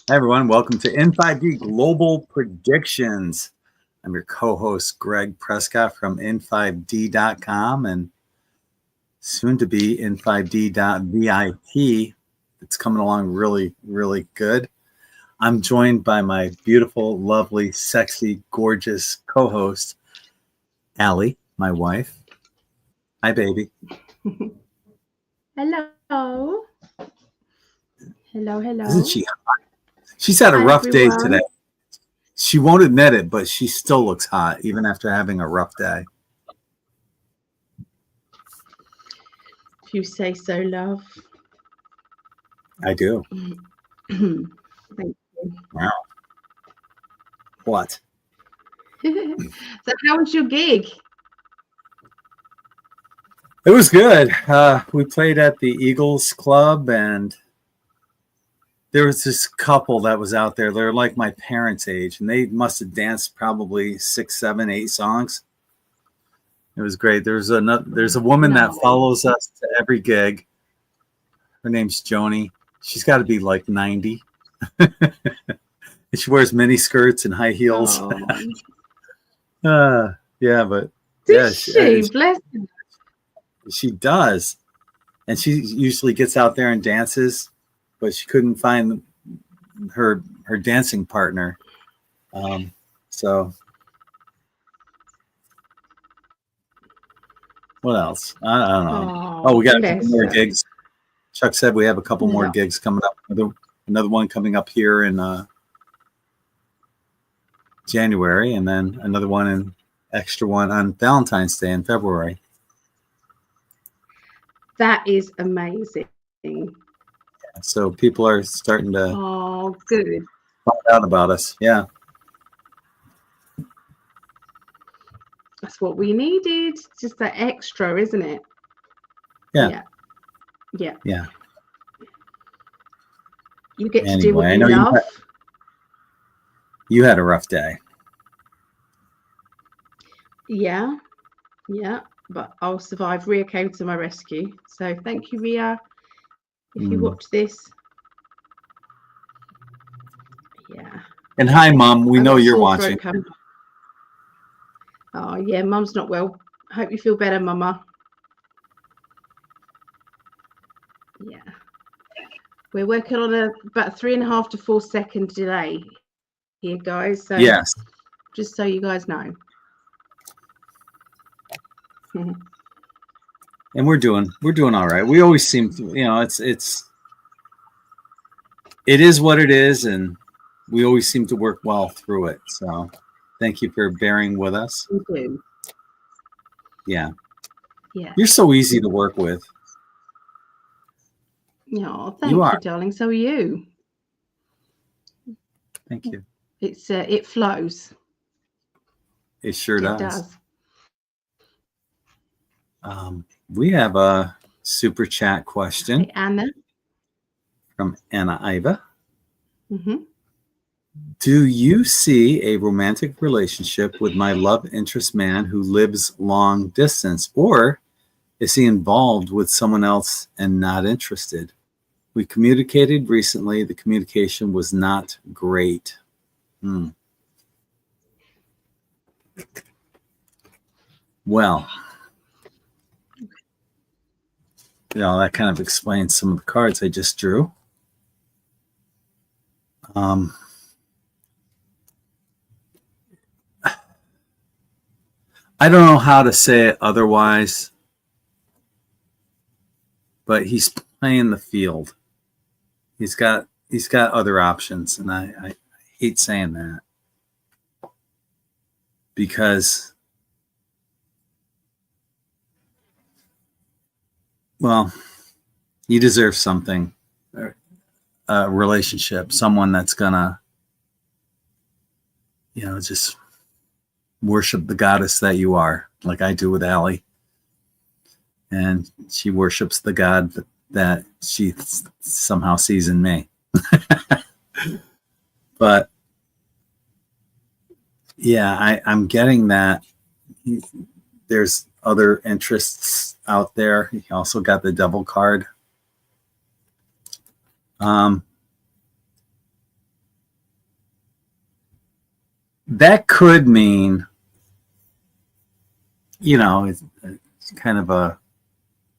Hi, everyone. Welcome to In5d Global Predictions. I'm your co-host, Greg Prescott from In5d.com and soon to be In5d.vip. It's coming along really, really good. I'm joined by my beautiful, lovely, sexy, gorgeous co-host, Ali, my wife. Hi, baby. Hello. Hello. Isn't she hot? She's had a rough day today. She won't admit it, but she still looks hot, even after having a rough day. If you say so, love. I do. Thank you. Wow. What? So how was your gig? It was good. We played at the Eagles Club, and there was this couple that was out there. They're like my parents' age, and they must have danced probably 6, 7, 8 songs. It was great. There's a woman that follows us to every gig. Her name's Joni. She's got to be like 90. She wears mini skirts and high heels. Yeah, but She bless her. She does, and she usually gets out there and dances, but she couldn't find her dancing partner. So what else? I don't know. Oh, we got a couple more gigs. Chuck said we have a couple more gigs coming up. Another one coming up here in January, and then another extra one on Valentine's Day in February. That is amazing. So people are starting to good find out about us. Yeah. That's what we needed. Just that extra, isn't it? Yeah. You get to do what you love. You had a rough day. Yeah. But I'll survive. Ria came to my rescue. So thank you, Ria. If you watch this. Yeah. And hi, Mom. We know you're watching. Oh, yeah. Mum's not well. Hope you feel better, Mama. Yeah. We're working on about 3.5 to 4 second delay here, guys. So yes. Just so you guys know. And we're doing all right. We always seem to, it is what it is, and we always seem to work well through it. So thank you for bearing with us. We do. Yeah. Yeah. You're so easy to work with. Oh, thank you, darling. So are you. Thank you. It flows. It sure does. It does. We have a super chat question. Hey, Anna. From Anna Iva. Mm-hmm. Do you see a romantic relationship with my love interest man who lives long distance, or is he involved with someone else and not interested? We communicated recently. The communication was not great. Well, that kind of explains some of the cards I just drew. I don't know how to say it otherwise, but he's playing the field. He's got other options, and I hate saying that because, well, you deserve something, a relationship, someone that's gonna, just worship the goddess that you are, like I do with Ali. And she worships the God that she somehow sees in me. But yeah, I'm getting that there's other interests out there. He also got the devil card. that could mean, it's kind of a,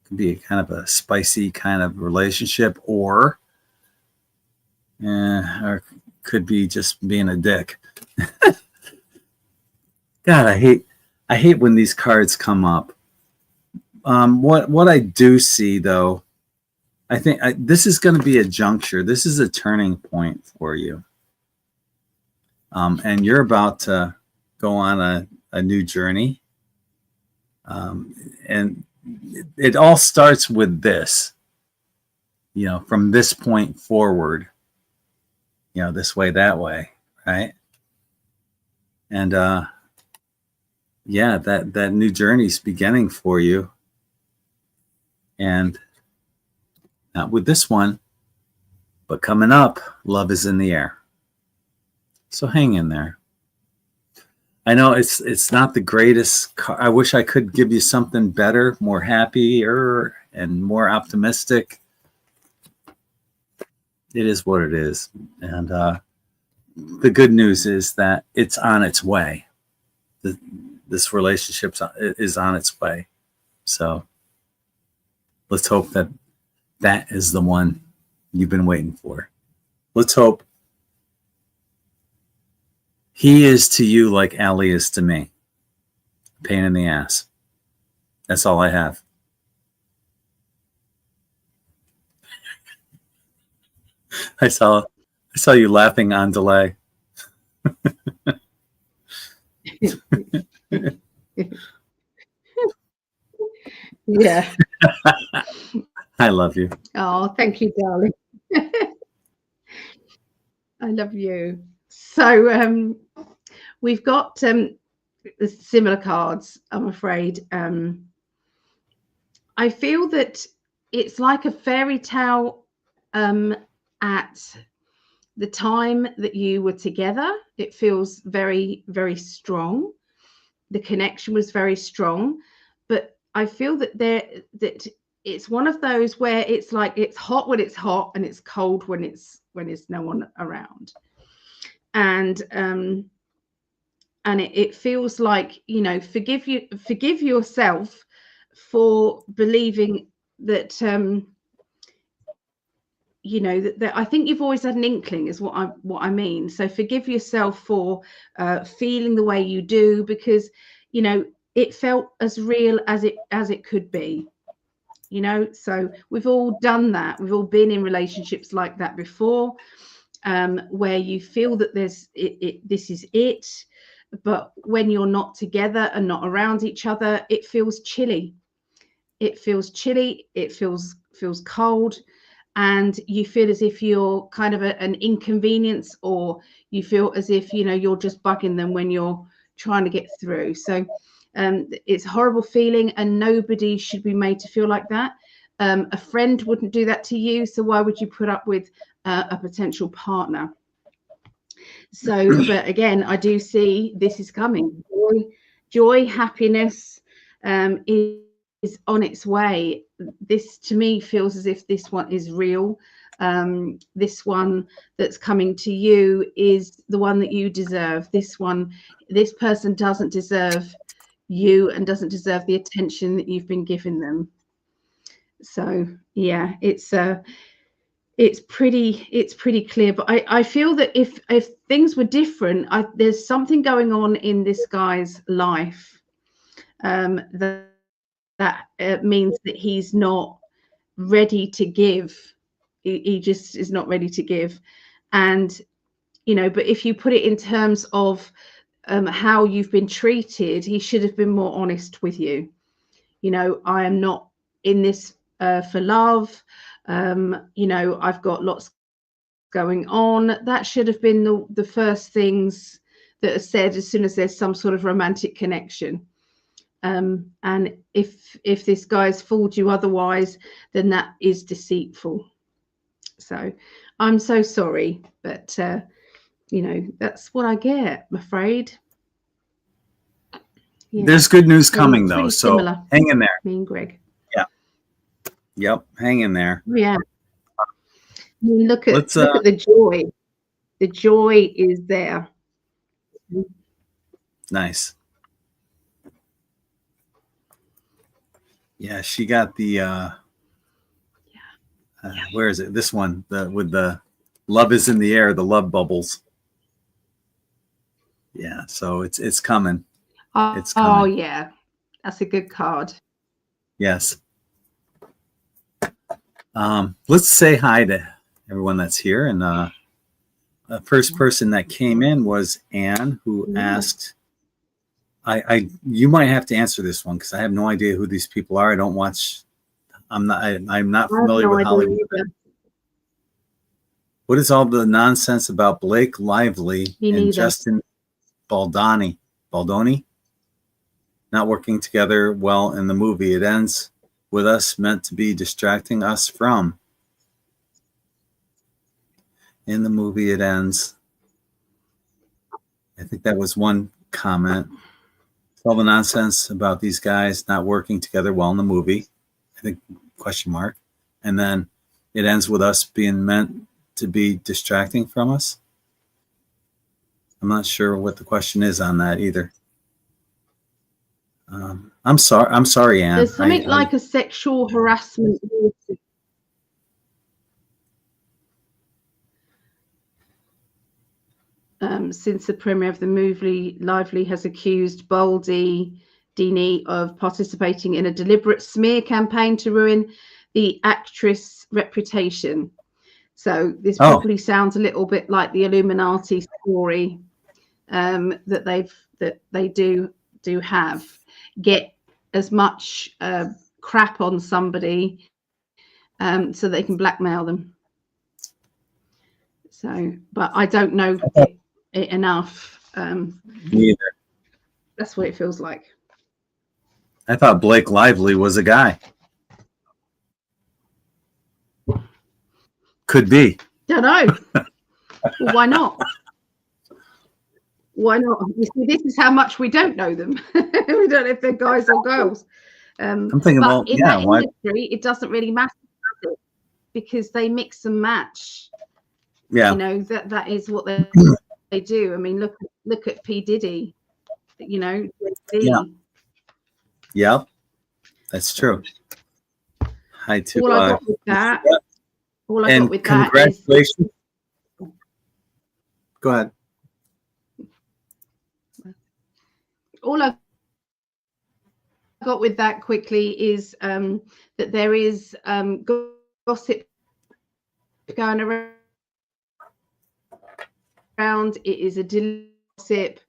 could be a kind of a spicy kind of relationship, or could be just being a dick. God, I hate when these cards come up. What I do see, though, I think this is going to be a juncture. This is a turning point for you. And you're about to go on a new journey. And it all starts with this, from this point forward, this way, that way, right? And yeah, that new journey's beginning for you. And not with this one, but coming up, love is in the air. So hang in there. I know it's not the greatest. I wish I could give you something better, more happier, and more optimistic. It is what it is. And the good news is that it's on its way. This relationship is on its way. So let's hope that is the one you've been waiting for. Let's hope he is to you like Ali is to me. Pain in the ass. That's all I have. I saw you laughing on delay. Yeah. I love you. Oh, thank you, darling. I love you. So we've got similar cards, I'm afraid. I feel that it's like a fairy tale at the time that you were together. It feels very, very strong. The connection was very strong, but I feel that that it's one of those where it's like it's hot when it's hot and it's cold when it's no one around. And it feels like, forgive yourself for believing that that I think you've always had an inkling is what I mean. So forgive yourself for feeling the way you do, because it felt as real as it could be. So we've all done that. We've all been in relationships like that before, where you feel that this is it, but when you're not together and not around each other, it feels chilly. It feels chilly. It feels cold. And you feel as if you're kind of an inconvenience, or you feel as if, you're just bugging them when you're trying to get through. So it's a horrible feeling, and nobody should be made to feel like that. A friend wouldn't do that to you, so why would you put up with a potential partner? So, but again, I do see this is coming. Joy, happiness is on its way. This to me feels as if this one is real. This one that's coming to you is the one that you deserve. This person doesn't deserve you and doesn't deserve the attention that you've been giving them. So yeah, it's pretty clear. But I feel that if things were different, there's something going on in this guy's life that means that he's not ready to give. He just is not ready to give. And but if you put it in terms of how you've been treated, he should have been more honest with you. I am not in this for love. I've got lots going on. That should have been the first things that are said as soon as there's some sort of romantic connection. And if this guy's fooled you otherwise, then that is deceitful. So I'm so sorry, but that's what I get, I'm afraid. Yeah. There's good news coming, though, so similar. Hang in there. Me and Greg. Yeah. Yep, hang in there. Yeah. Look at the joy. The joy is there. Nice. Yeah, she got the where is it? This one, with the love is in the air, the love bubbles. Yeah, so it's coming. It's coming. Oh yeah, that's a good card. Yes. Let's say hi to everyone that's here. And the first person that came in was Anne, who asked, you might have to answer this one because I have no idea who these people are. I don't watch. I'm not familiar with Hollywood. Either. What is all the nonsense about Blake Lively and Justin Baldoni not working together well in the movie? It ends with us meant to be distracting us from. In the movie, it ends. I think that was one comment. All the nonsense about these guys not working together well in the movie. I think question mark. And then it ends with us being meant to be distracting from us. I'm not sure what the question is on that either. I'm sorry, Anne. There's something like a sexual harassment. Since the premiere of the movie, Lively has accused Dini of participating in a deliberate smear campaign to ruin the actress' reputation. So this probably sounds a little bit like the Illuminati story that they do have. Get as much crap on somebody so they can blackmail them. So, but I don't know it enough. Neither. That's what it feels like. I thought Blake Lively was a guy. Could be. Don't know. Well, why not? Why not? You see, this is how much we don't know them. We don't know if they're guys or girls. I'm thinking, but in that industry, it doesn't really matter, does it? Because they mix and match. Yeah. You know, that is what they do. I mean, look at P. Diddy. You know. Yeah. Yep. That's true. Hi to all I got with that. All I got with congratulations. That is, go ahead. All I got with that quickly is that there is gossip going around. It is a gossip,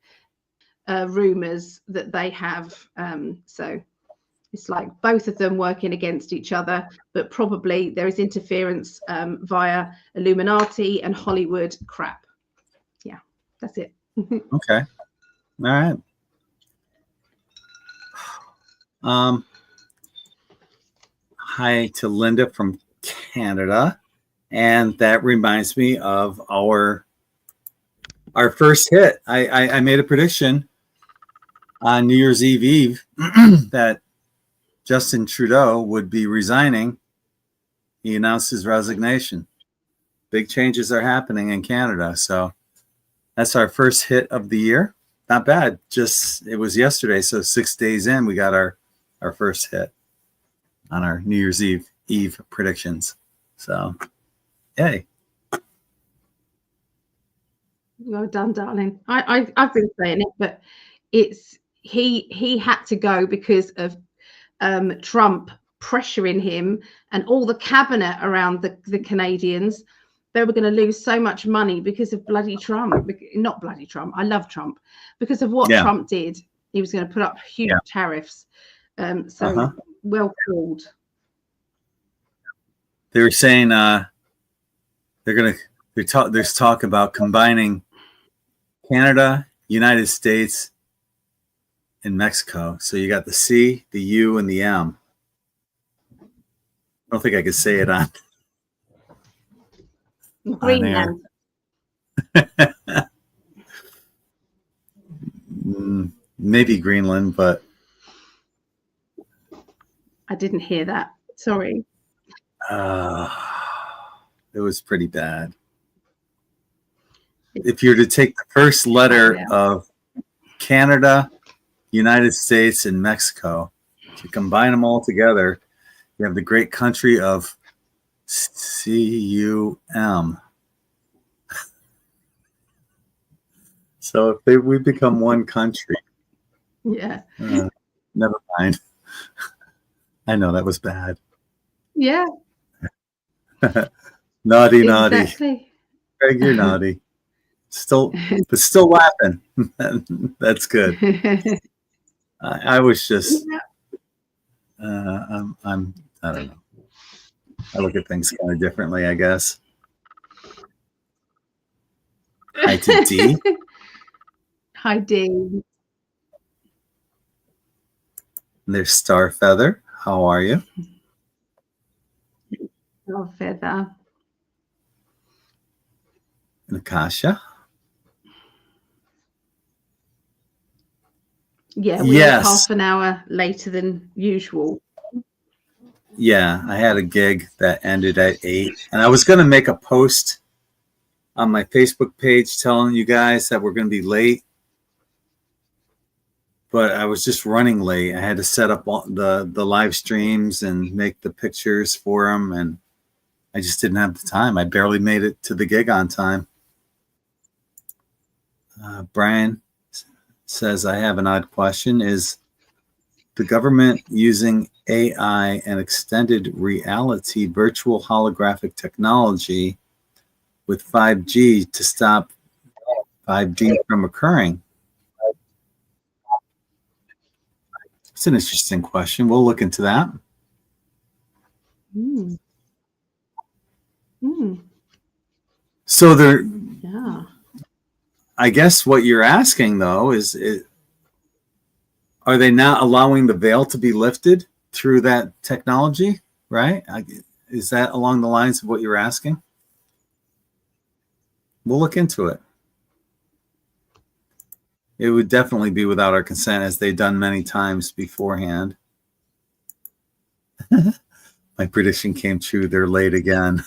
rumors that they have. So it's like both of them working against each other, but probably there is interference via Illuminati and Hollywood crap. Yeah, that's it. Okay. All right. Hi to Linda from Canada. And that reminds me of our first hit. I made a prediction on New Year's Eve that Justin Trudeau would be resigning. He announced his resignation. Big changes are happening in Canada. So that's our first hit of the year. Not bad. It was yesterday. So 6 days in, we got our first hit on our New Year's Eve predictions. So, yay. Well done, darling. I've been saying it, but it's he had to go because of Trump pressuring him and all the cabinet around the Canadians. They were going to lose so much money because of bloody Trump. Not bloody Trump. I love Trump. Because of what Trump did. He was going to put up huge tariffs. Well called. They were saying there's talk about combining Canada, United States, and Mexico. So you got the C, the U, and the M. I don't think I could say it on Greenland. Maybe Greenland, but I didn't hear that. Sorry. It was pretty bad. If you're to take the first letter of Canada, United States, and Mexico. If you combine them all together, you have the great country of CUM. So if we become one country, Yeah. Never mind. I know that was bad. Yeah. Naughty. Exactly. Greg, you're naughty. But still laughing. That's good. I was just, I don't know. I look at things kind of differently, I guess. Hi to D. Hi, D. And there's Star Feather. How are you? Star Feather. And Akasha. Yeah, we were half an hour later than usual. Yeah, I had a gig that ended at 8. And I was going to make a post on my Facebook page telling you guys that we're going to be late. But I was just running late. I had to set up all the live streams and make the pictures for them. And I just didn't have the time. I barely made it to the gig on time. Brian says, I have an odd question. Is the government using AI and extended reality virtual holographic technology with 5G to stop 5G from occurring? It's an interesting question. We'll look into that. So I guess what you're asking, though, is are they not allowing the veil to be lifted through that technology, right? Is that along the lines of what you're asking? We'll look into it. It would definitely be without our consent, as they've done many times beforehand. My prediction came true. They're late again.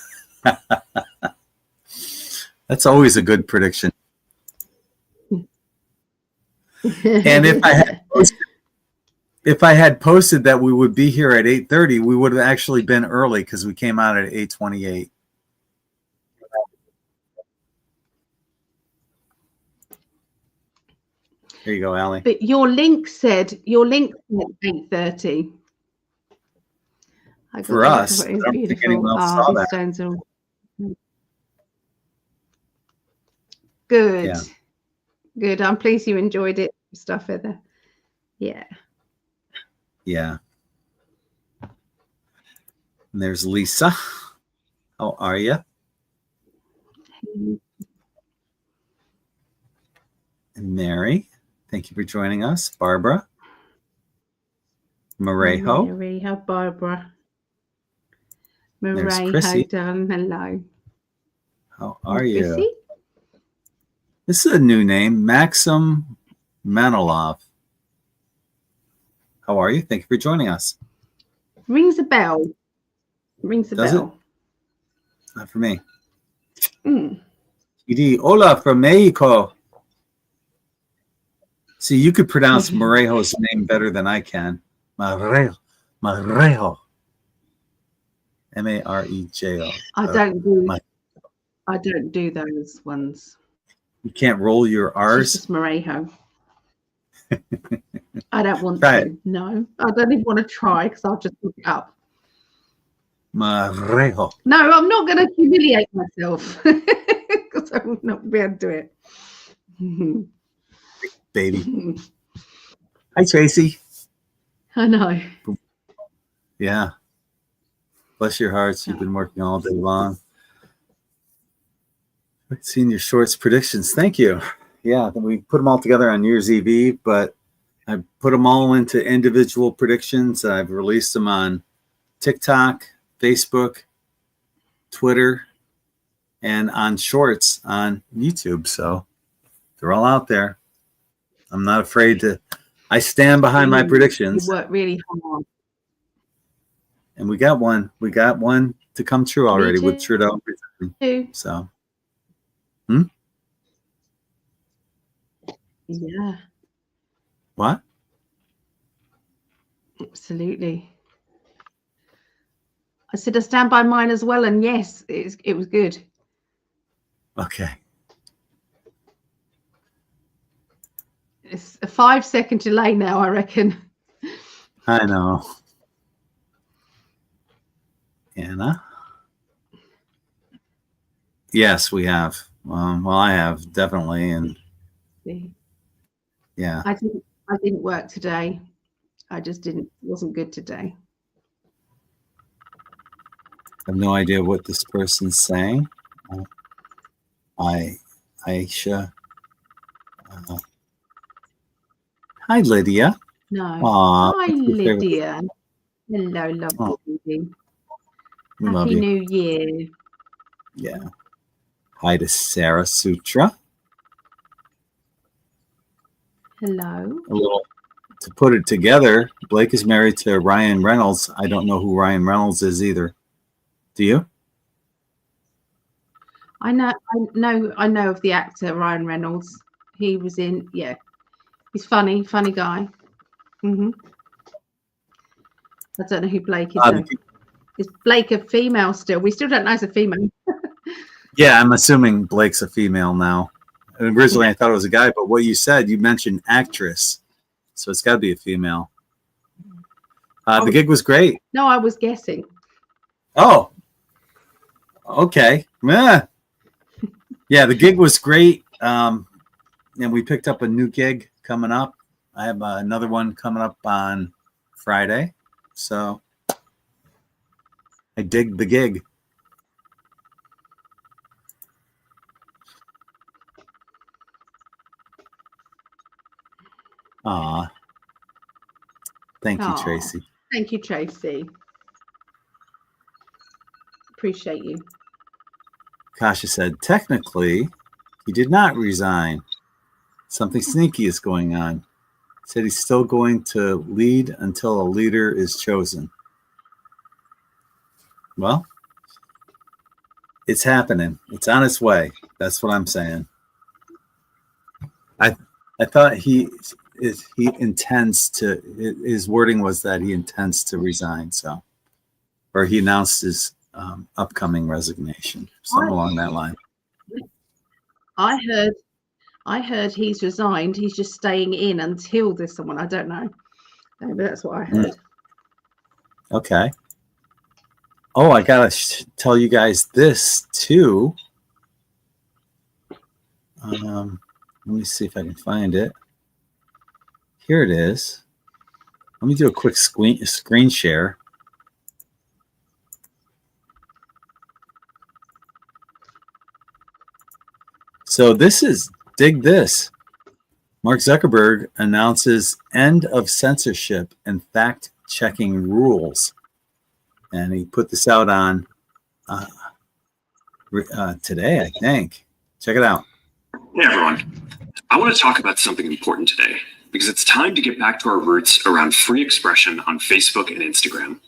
That's always a good prediction. And if I had posted that we would be here at 8:30, we would have actually been early because we came out at 8:28. Here you go, Ali. But your link said 8:30. For us, I don't think anyone else saw that. Stones are... Good. Yeah. Good. I'm pleased you enjoyed it, Stuff Feather. Yeah. Yeah. And there's Lisa. How are you? And Mary. Thank you for joining us. Barbara. Marejo. Barbara. Marejo, darling. Hello. How are you? This is a new name. Maxim Manilov. How are you? Thank you for joining us. Rings a bell. Does it? Not for me. Hola from Mexico. See, you could pronounce Marejo's name better than I can. Marejo. Marejo. Marejo. I don't do those ones. You can't roll your R's? It's just Marejo. I don't want to. No, I don't even want to try because I'll just look it up. Marejo. No, I'm not going to humiliate myself because I will not be able to do it. Baby. Hi, Tracy. I know. Yeah. Bless your hearts. You've been working all day long. I've seen your shorts predictions. Thank you. Yeah, we put them all together on New Year's Eve, but I put them all into individual predictions. I've released them on TikTok, Facebook, Twitter, and on shorts on YouTube. So they're all out there. I'm not afraid to. I stand behind my predictions. You work really hard. And we got one. We got one to come true already with Trudeau. So. Yeah. What? Absolutely. I said I stand by mine as well, and yes, it was good. Okay. It's a 5-second delay now, I reckon. I know. Anna? Yes, we have. Well, I have definitely, and yeah. I didn't work today. I just wasn't good today. I have no idea what this person's saying. Aisha. Hi, Lydia. No. Aww, Hi, Lydia. Hello, lovely baby. Happy New Year. Yeah. Hi to Sarah Sutra. Hello. A little to put it together. Blake is married to Ryan Reynolds. I don't know who Ryan Reynolds is either. Do you? I know of the actor Ryan Reynolds. He was in, yeah. He's funny guy. I don't know who Blake is. Is Blake a female still? We still don't know it's a female. Yeah, I'm assuming Blake's a female now. Originally, I thought it was a guy, but what you said, you mentioned actress, so it's got to be a female. The gig was great. No, I was guessing. Oh, okay. Yeah, the gig was great. And we picked up a new gig coming up. I have another one coming up on Friday, so I dig the gig. Aw. Thank you, Tracy. Thank you, Tracy. Appreciate you. Kasha said, technically, he did not resign. Something sneaky is going on. Said he's still going to lead until a leader is chosen. Well, it's happening. It's on its way. That's what I'm saying. I thought he intends to. His wording was that he intends to resign. So, or he announced his upcoming resignation, something along that line. I heard he's resigned. He's just staying in until there's someone. I don't know. But that's what I heard. Okay. Oh, I gotta tell you guys this too. Let me see if I can find it. Here it is. Let me do a quick screen share. So this is, dig this. Mark Zuckerberg announces end of censorship and fact-checking rules. And he put this out on today, I think. Check it out. Hey, everyone. I want to talk about something important today because it's time to get back to our roots around free expression on Facebook and Instagram.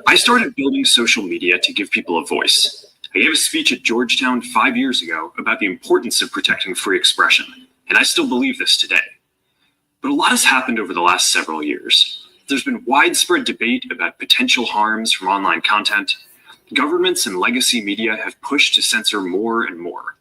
I started building social media to give people a voice. I gave a speech at Georgetown 5 years ago about the importance of protecting free expression, and I still believe this today. But a lot has happened over the last several years. There's been widespread debate about potential harms from online content. Governments and legacy media have pushed to censor more and more.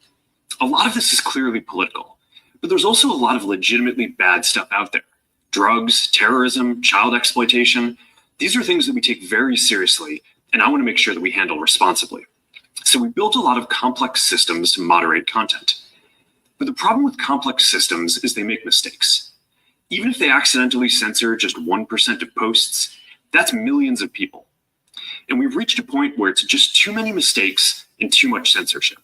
A lot of this is clearly political, but there's also a lot of legitimately bad stuff out there. Drugs, terrorism, child exploitation. These are things that we take very seriously, and I want to make sure that we handle responsibly. So we built a lot of complex systems to moderate content. But the problem with complex systems is they make mistakes. Even if they accidentally censor just 1% of posts, that's millions of people. And we've reached a point where it's just too many mistakes and too much censorship.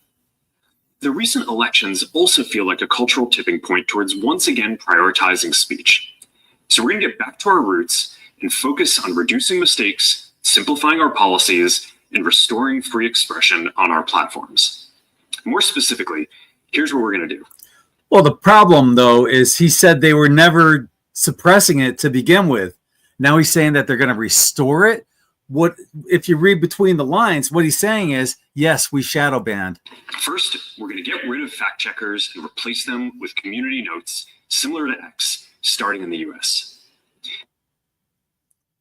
The recent elections also feel like a cultural tipping point towards once again prioritizing speech. So we're going to get back to our roots and focus on reducing mistakes, simplifying our policies, and restoring free expression on our platforms. More specifically, here's what we're going to do. Well, the problem, though, is he said they were never suppressing it to begin with. Now he's saying that they're going to restore it. What if you read between the lines, what he's saying is, yes, we shadow banned. First, we're going to get rid of fact checkers and replace them with community notes similar to X, starting in the US.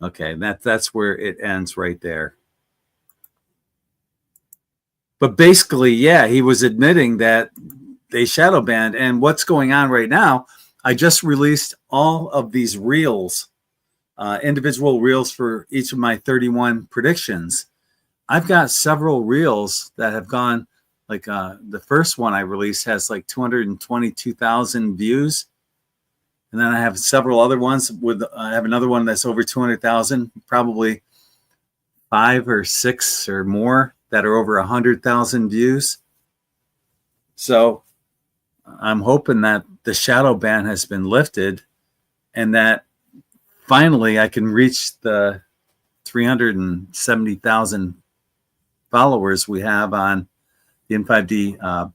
Okay, that's where it ends right there. But basically, yeah, he was admitting that they shadow banned. And what's going on right now, I just released all of these reels, individual reels for each of my 31 predictions. I've got several reels that have gone, like the first one I released has like 222,000 views. And then I have several other ones I have another one that's over 200,000, probably 5 or 6 or more that are over 100,000 views. So I'm hoping that the shadow ban has been lifted and that finally I can reach the 370,000 followers we have on the In5d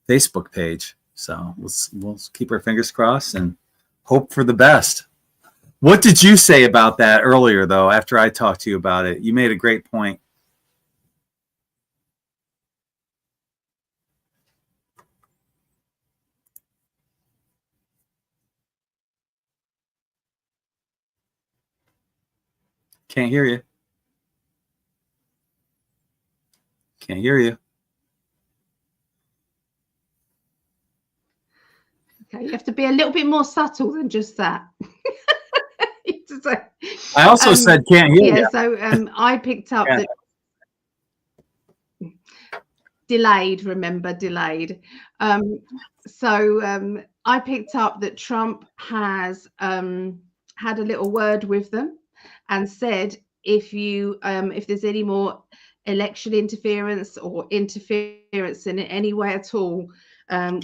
Facebook page. So we'll keep our fingers crossed and hope for the best. What did you say about that earlier, though, after I talked to you about it? You made a great point. Can't hear you. Can't hear you. Okay, you have to be a little bit more subtle than just that. So, I also said can't hear you. So I picked up that delayed, remember, delayed. So I picked up that Trump has had a little word with them and said, if there's any more election interference or interference in any way at all,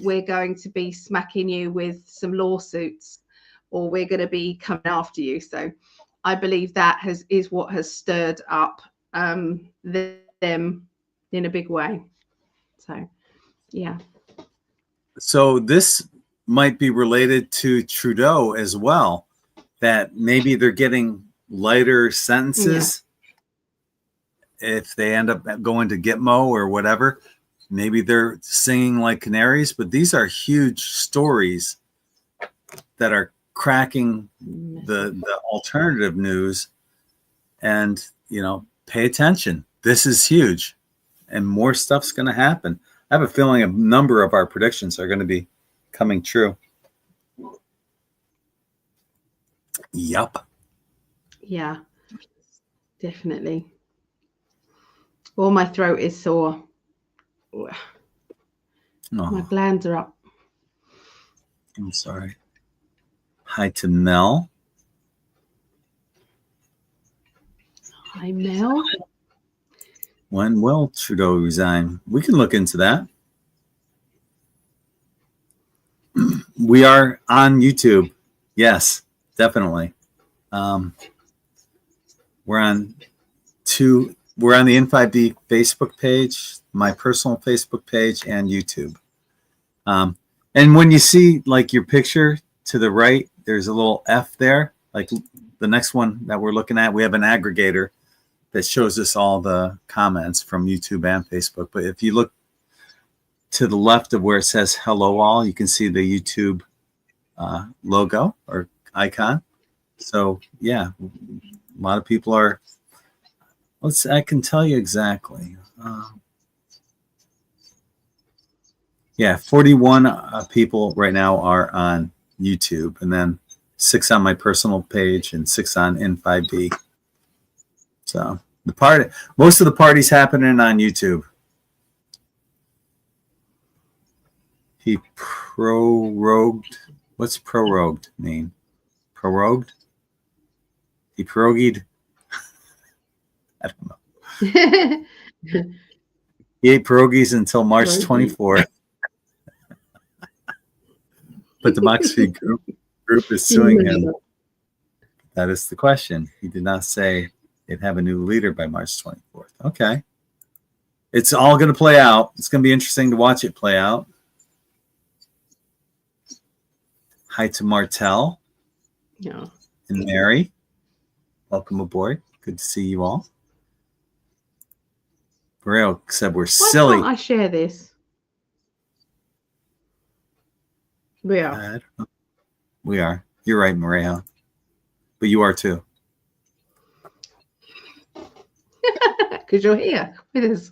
we're going to be smacking you with some lawsuits, or we're going to be coming after you. So I believe that is what has stirred up them in a big way. So, yeah. So this might be related to Trudeau as well, that maybe they're getting lighter sentences if they end up going to Gitmo or whatever. Maybe they're singing like canaries, but these are huge stories that are cracking the alternative news. And, pay attention. This is huge and more stuff's going to happen. I have a feeling a number of our predictions are going to be coming true. Yup. Yeah, definitely. Well, my throat is sore. Oh. My glands are up. I'm sorry. Hi to Mel. Hi, Mel. When will Trudeau resign? We can look into that. We are on YouTube. Yes, definitely. We're on the In5d Facebook page, my personal Facebook page, and YouTube. And when you see like your picture to the right, there's a little F there. Like the next one that we're looking at, we have an aggregator that shows us all the comments from YouTube and Facebook. But if you look to the left of where it says hello all, you can see the YouTube logo or icon. So yeah, a lot of people are, I can tell you exactly. 41 people right now are on YouTube, and then 6 on my personal page and 6 on In5d. So most of the party's happening on YouTube. He prorogued. What's prorogued mean? Prorogued? He prorogued. I don't know. He ate pierogies until March 24th. But the Democracy group is suing him. That is the question. He did not say they'd have a new leader by March 24th. Okay. It's all going to play out. It's going to be interesting to watch it play out. Hi to Martel. Yeah. And Mary. Welcome aboard. Good to see you all. Burrell said we're silly. Why can't I share this? Yeah. I don't know. We are. You're right, Maria. But you are too. Because you're here with us.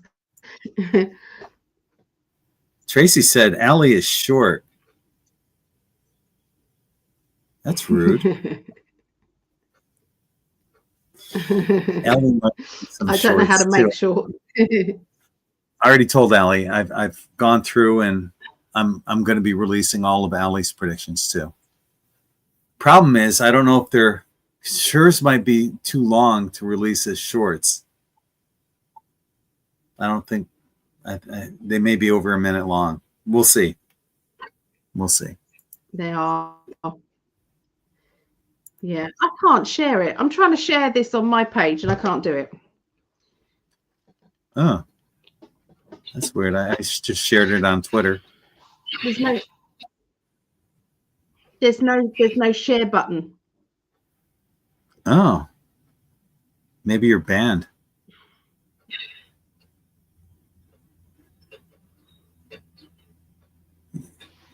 Tracy said Ali is short. That's rude. Ali might need some I don't know how to shorts, make too. sure. I already told Ali. I've gone through and I'm going to be releasing all of Ali's predictions too. Problem is, I don't know if they're hers might be too long to release as shorts. I don't think they may be over a minute long. We'll see. We'll see. They are. Yeah, I can't share it. I'm trying to share this on my page and I can't do it. Oh, that's weird. I just shared it on Twitter. There's no share button. Oh, maybe you're banned.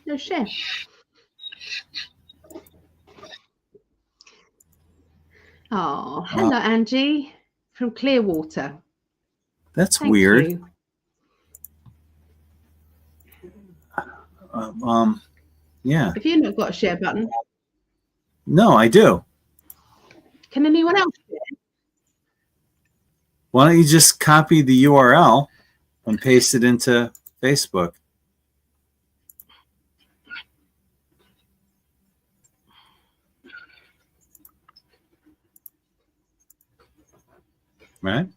No share. Oh, hello, Angie from Clearwater. That's Thank weird. you. Yeah. Have you not got a share button? No, I do. Can anyone else share? Why don't you just copy the URL and paste it into Facebook? Right?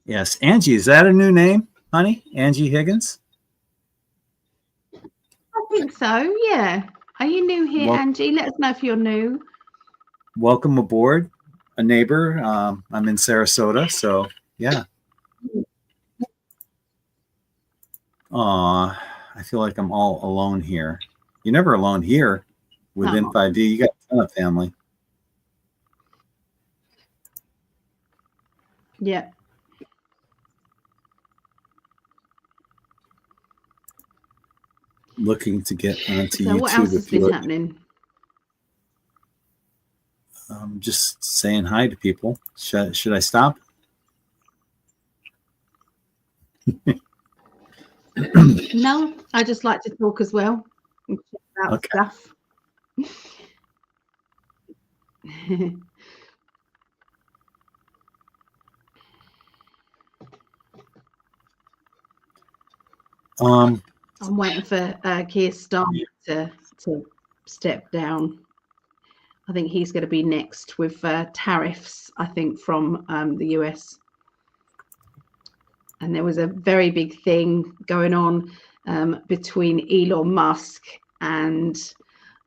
Yes. Angie, is that a new name, honey? Angie Higgins? I think so, yeah. Are you new here, Well, Angie? Let us know if you're new. welcome aboard, a neighbor. I'm in Sarasota, so yeah. Aw, I feel like I'm all alone here. You're never alone here with In5d. You got a ton of family. Yeah. Looking to get onto So YouTube. what else has been happening? Just saying hi to people. Should I stop? No, I just like to talk as well and check out stuff. I'm waiting for Keir Starmer to step down. I think he's going to be next with tariffs, I think, from the US. And there was a very big thing going on between Elon Musk and,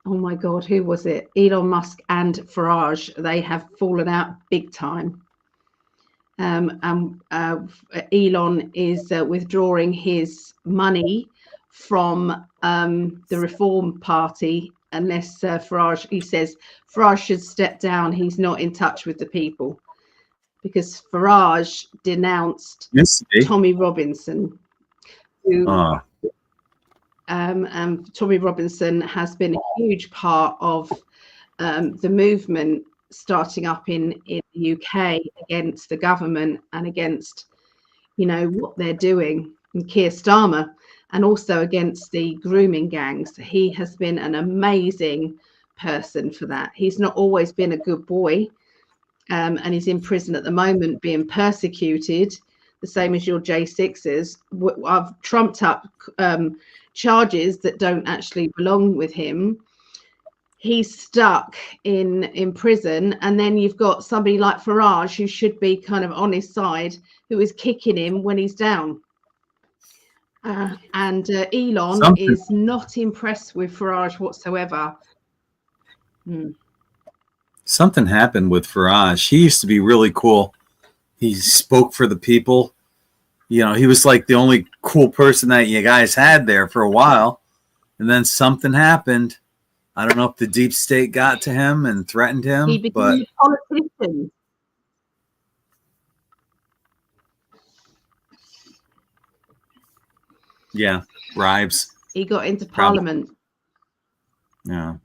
oh my God, who was it? Elon Musk and Farage. They have fallen out big time. Elon is withdrawing his money from the Reform Party unless Farage, he says Farage should step down. He's not in touch with the people. Because Farage denounced Tommy Robinson, who Tommy Robinson has been a huge part of the movement starting up in the UK against the government and against, what they're doing, and Keir Starmer, and also against the grooming gangs. He has been an amazing person for that. He's not always been a good boy. And he's in prison at the moment being persecuted, the same as your J6s. I've trumped up charges that don't actually belong with him. He's stuck in prison, and then you've got somebody like Farage, who should be kind of on his side, who is kicking him when he's down. And Elon is not impressed with Farage whatsoever. Something happened with Farage. He used to be really cool. He spoke for the people. He was like the only cool person that you guys had there for a while. And then something happened. I don't know if the deep state got to him and threatened him. He became a politician. Yeah, bribes. He got into Parliament. Yeah.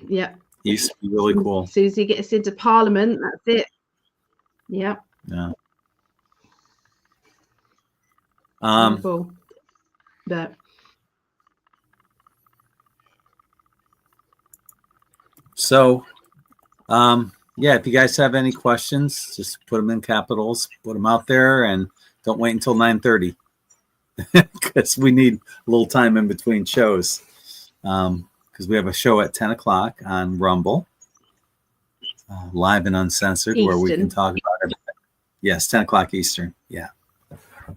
Yeah. Used to be really cool. As soon as he gets into Parliament, that's it. Yeah. Yeah. Terrible. But So, yeah, if you guys have any questions, just put them in capitals, put them out there, and don't wait until 9:30 because we need a little time in between shows. Because we have a show at 10 o'clock on Rumble, live and uncensored, Eastern. where we can talk about everything. Yes, 10 o'clock Eastern. Yeah.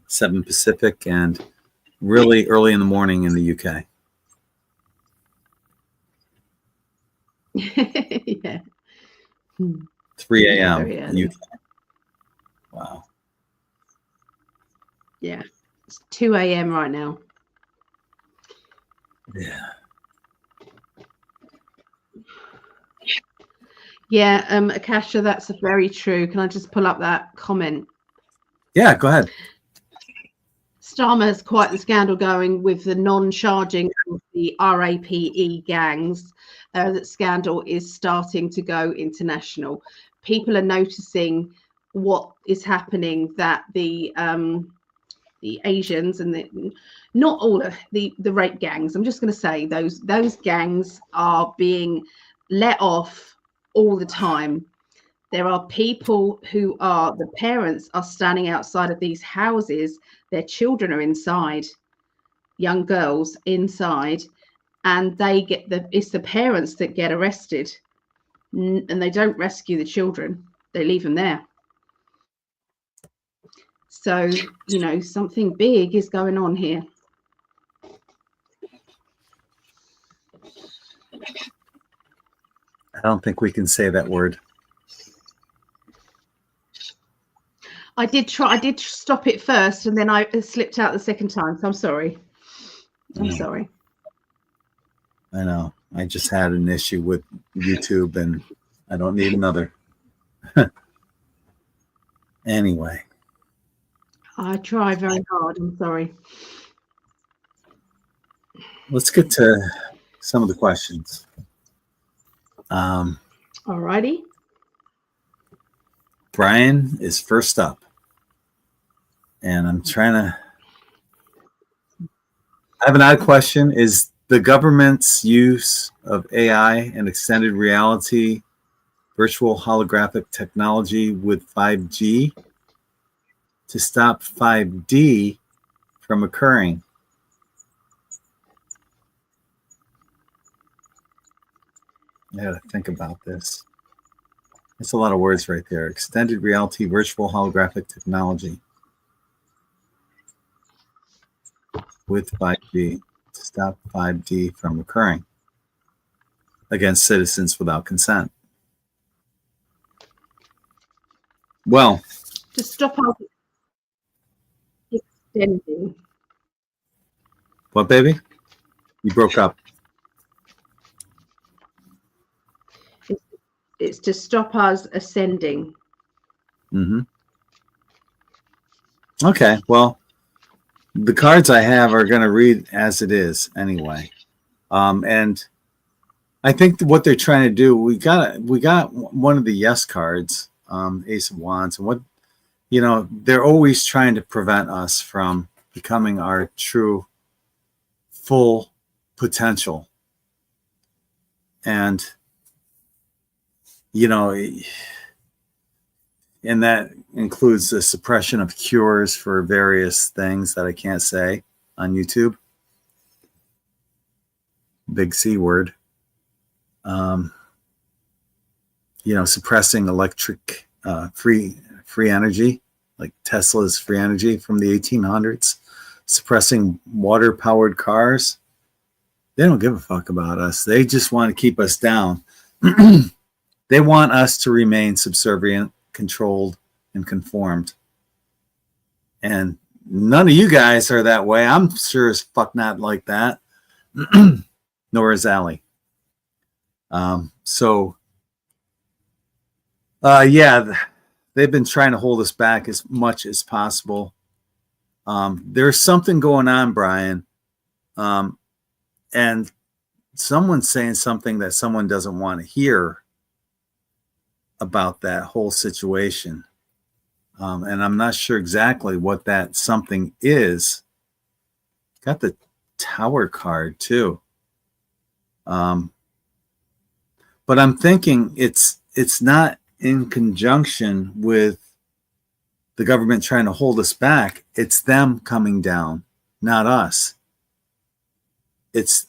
7 Pacific, and really early in the morning in the UK. yeah. 3 Yeah, a.m. very early. UK. Wow. Yeah. It's 2 a.m. right now. Yeah. Yeah, Akasha, that's very true. Can I just pull up that comment? Yeah, go ahead. Starmer has quite the scandal going with the non-charging of the RAPE gangs. That scandal is starting to go international. People are noticing what is happening, that the Asians and not all of the rape gangs, I'm just going to say those gangs are being let off all the time. There are people who are, the parents are standing outside of these houses, their children are inside, young girls inside, and they get it's the parents that get arrested, and they don't rescue the children, they leave them there. So, you know, something big is going on here. I don't think we can say that word. I did stop it first, and then I slipped out the second time. So I'm sorry. I'm sorry. I know. I just had an issue with YouTube, and I don't need another. Anyway. I try very hard. I'm sorry. Let's get to some of the questions. All righty. Brian is first up. And I'm trying to... I have an odd question. Is the government's use of AI and extended reality, virtual holographic technology with 5G to stop 5D from occurring? I gotta think about this. That's a lot of words right there. Extended reality, virtual holographic technology with 5G to stop 5D from occurring against citizens without consent. Well, To stop our extending. what, baby? You broke up. It's to stop us ascending. Mm-hmm. Okay, well, the cards I have are going to read as it is anyway. And I think what they're trying to do, we got one of the yes cards, Ace of Wands, and what, you know, they're always trying to prevent us from becoming our true full potential. And, you know, and that includes the suppression of cures for various things that I can't say on YouTube. Big C word. You know, suppressing electric free energy, like Tesla's free energy from the 1800s. Suppressing water-powered cars. They don't give a fuck about us. They just want to keep us down. They want us to remain subservient, controlled, and conformed. And none of you guys are that way. I'm sure as fuck not like that. Nor is Ali. Yeah, they've been trying to hold us back as much as possible. There's something going on, Brian. And someone's saying something that someone doesn't want to hear about that whole situation. And I'm not sure exactly what that something is. Got the Tower card too. But I'm thinking it's not in conjunction with the government trying to hold us back. It's them coming down, not us. It's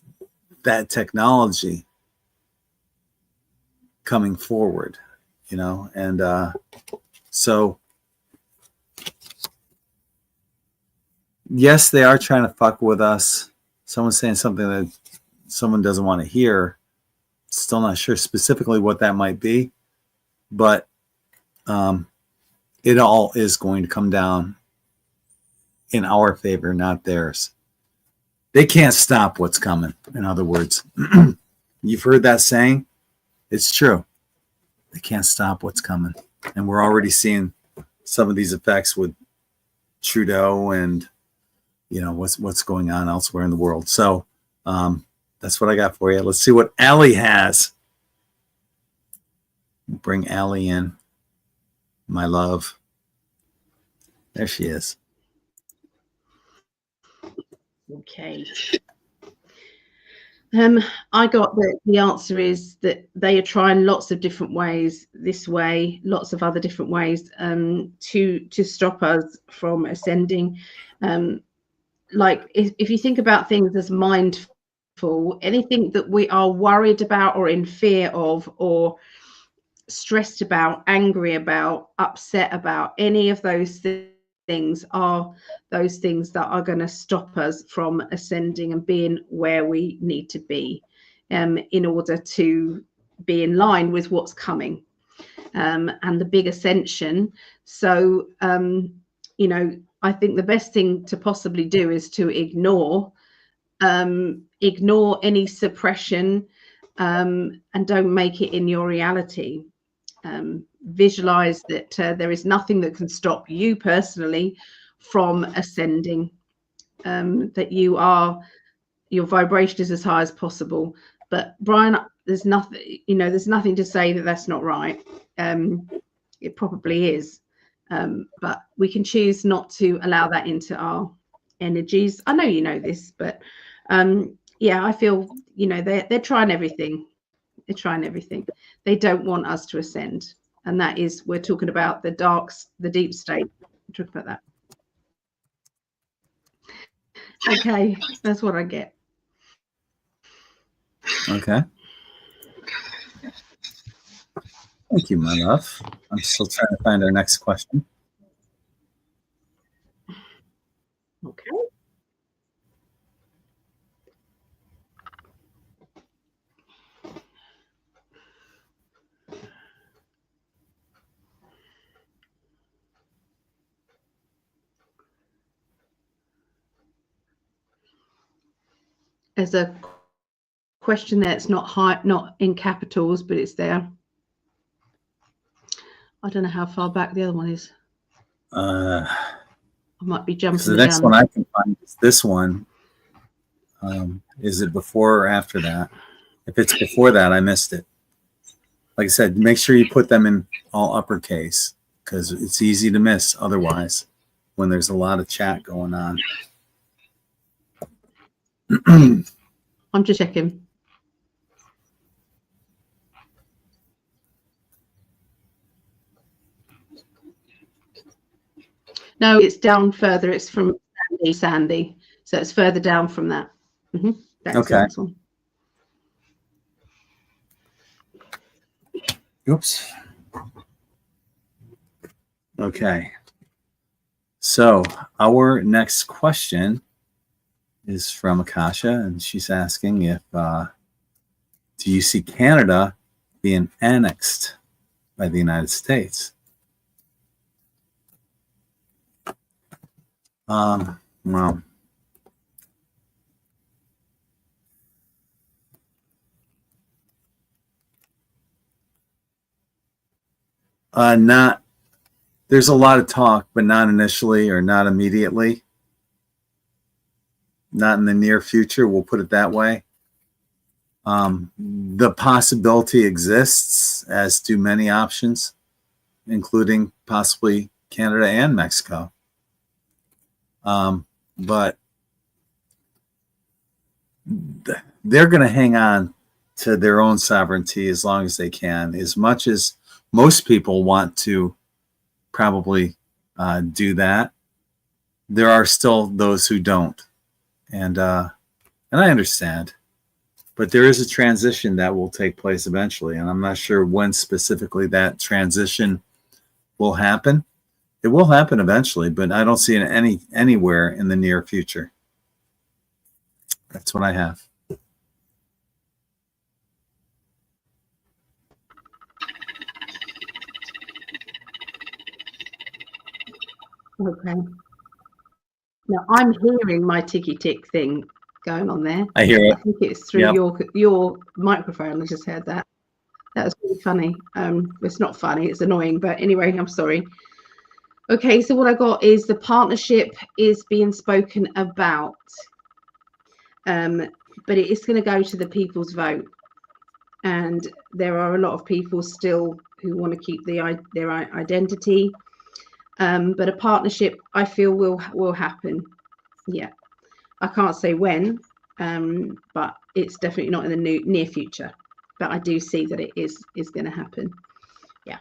that technology coming forward, you know, and so yes, they are trying to fuck with us. Someone's saying something that someone doesn't want to hear. Still not sure specifically what that might be, but it all is going to come down in our favor, not theirs. They can't stop what's coming. In other words, you've heard that saying. It's true. They can't stop what's coming. And we're already seeing some of these effects with Trudeau and, you know, what's going on elsewhere in the world. So that's what I got for you. Let's see what Ali has. Bring Ali in. My love. There she is. Okay. I got the answer is that they are trying lots of different ways, this way, lots of other different ways, to stop us from ascending. Like if you think about things as mindful, anything that we are worried about or in fear of or stressed about, angry about, upset about, any of those things are those things that are going to stop us from ascending and being where we need to be in order to be in line with what's coming and the big ascension. So, you know, I think the best thing to possibly do is to ignore any suppression and don't make it in your reality. Visualize that there is nothing that can stop you personally from ascending, that your vibration is as high as possible. But Brian, there's nothing, you know, there's nothing to say that that's not right. It probably is, but we can choose not to allow that into our energies. I know you know this, but yeah, I feel, you know, they're trying everything. They're trying everything. They don't want us to ascend, and that is, we're talking about the deep state. We're talking about that. Okay, that's what I get. Okay. Thank you, my love. I'm still trying to find our next question. Okay. There's a question there. It's not in capitals, but it's there. I don't know how far back the other one is. I might be jumping. The next one I can find is this one. Is it before or after that? If it's before that, I missed it. Like I said, make sure you put them in all uppercase because it's easy to miss otherwise when there's a lot of chat going on. I'm just checking. No, it's down further. It's from Sandy. So it's further down from that. That's okay. The next one. Oops. Okay. So our next question is from Akasha, and she's asking if do you see Canada being annexed by the United States? Well, not. There's a lot of talk, but not initially or not immediately. Not in the near future, we'll put it that way. The possibility exists, as do many options, including possibly Canada and Mexico. But they're going to hang on to their own sovereignty as long as they can, as much as most people want to probably do that. There are still those who don't, and I understand. But there is a transition that will take place eventually, and I'm not sure when specifically that transition will happen. It will happen eventually, but I don't see it anywhere in the near future. That's what I have. Okay. Now I'm hearing my ticky tick thing going on there. I hear it. I think it's through your microphone. I just heard that. That was really funny. It's not funny, it's annoying, but anyway, I'm sorry. Okay, so what I got is the partnership is being spoken about, but it is going to go to the people's vote, and there are a lot of people still who want to keep their identity, but a partnership I feel will happen. Yeah, I can't say when, but it's definitely not in the near future. But I do see that it is going to happen. Yeah.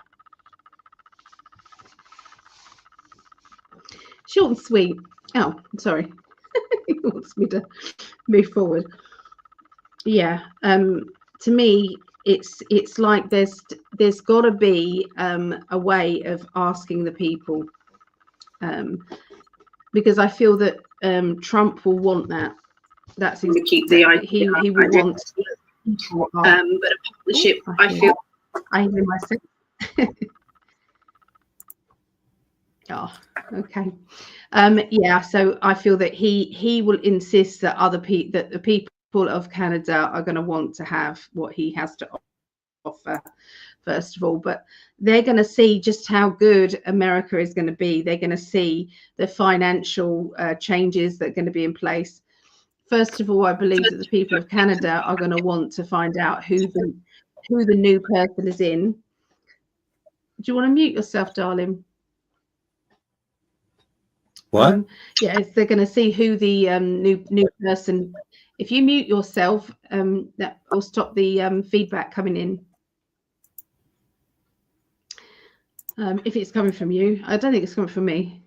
Short and sweet. Oh, sorry. He wants me to move forward. Yeah. To me, it's like there's got to be a way of asking the people, because I feel that Trump will want that. That's to keep the he will want. But a partnership, I feel. I hear myself. Oh, okay. Yeah, so I feel that he will insist that the people of Canada are going to want to have what he has to offer, first of all. But they're going to see just how good America is going to be. They're going to see the financial changes that are going to be in place. First of all, I believe that the people of Canada are going to want to find out who the new person is in. Do you want to mute yourself, darling? What? Yes, they're going to see who the new person. If you mute yourself, that will stop the feedback coming in. If it's coming from you, I don't think it's coming from me.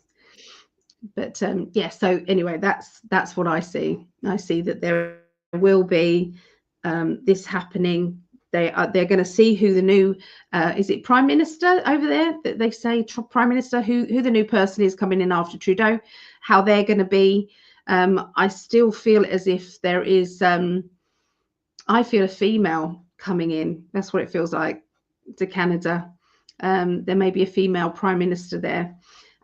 But yeah, so anyway, that's what I see. I see that there will be this happening. They're going to see who the new is it Prime Minister over there that they say Prime Minister, who the new person is coming in after Trudeau, how they're going to be. I still feel as if there is I feel a female coming in. That's what it feels like to Canada. There may be a female Prime Minister there,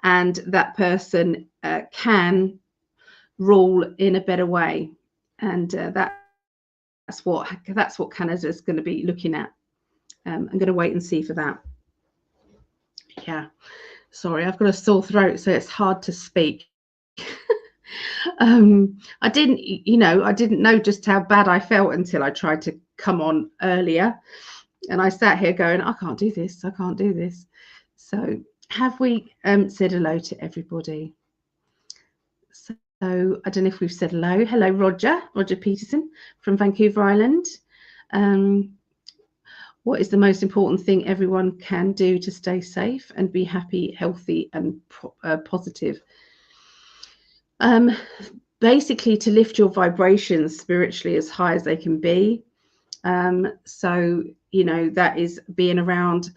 and that person can rule in a better way, and that's what Canada is going to be looking at. I'm going to wait and see for that. Yeah, sorry, I've got a sore throat, so it's hard to speak. I didn't know just how bad I felt until I tried to come on earlier, and I sat here going, I can't do this. So have we said hello to everybody? So I don't know if we've said hello. Hello, Roger Peterson from Vancouver Island. What is the most important thing everyone can do to stay safe and be happy, healthy, and positive? Basically, to lift your vibrations spiritually as high as they can be. So, that is being around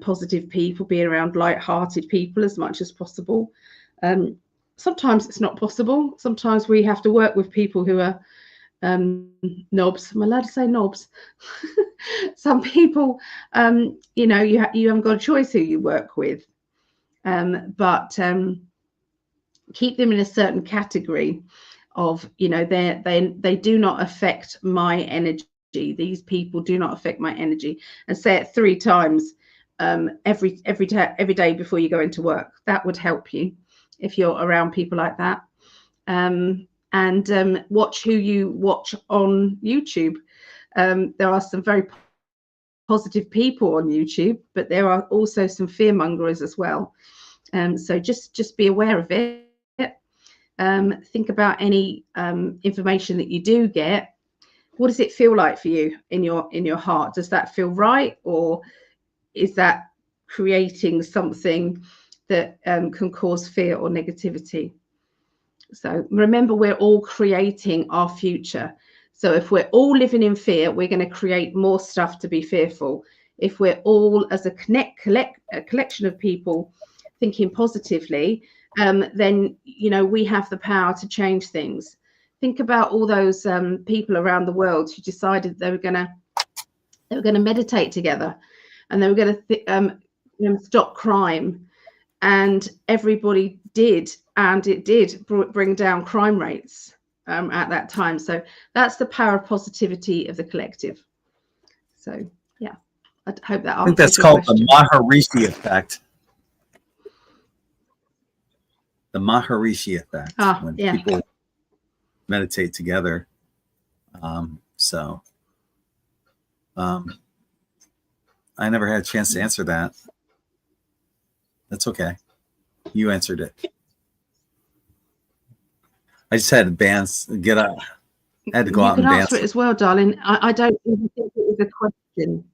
positive people, being around light-hearted people as much as possible. Sometimes it's not possible. Sometimes we have to work with people who are knobs. Am I allowed to say knobs? Some people, you haven't got a choice who you work with, but keep them in a certain category of, they do not affect my energy. These people do not affect my energy, and say it 3 times every day before you go into work. That would help you if you're around people like that. And watch who you watch on YouTube. There are some very positive people on YouTube, but there are also some fearmongers as well. So just be aware of it. Think about any information that you do get. What does it feel like for you in your heart? Does that feel right, or is that creating something that can cause fear or negativity? So remember, we're all creating our future. So if we're all living in fear, we're going to create more stuff to be fearful. If we're all, as a collection of people, thinking positively, then we have the power to change things. Think about all those people around the world who decided they were going to meditate together, and they were going to stop crime, and everybody did, and it did bring down crime rates at that time. So that's the power of positivity of the collective. So yeah, I hope that answers. I think that's called the Maharishi effect. The Maharishi effect, when people meditate together. I never had a chance to answer that. That's okay. You answered it. I just had to get up. I had to go out and dance. You can answer it as well, darling. I don't even think it was a question.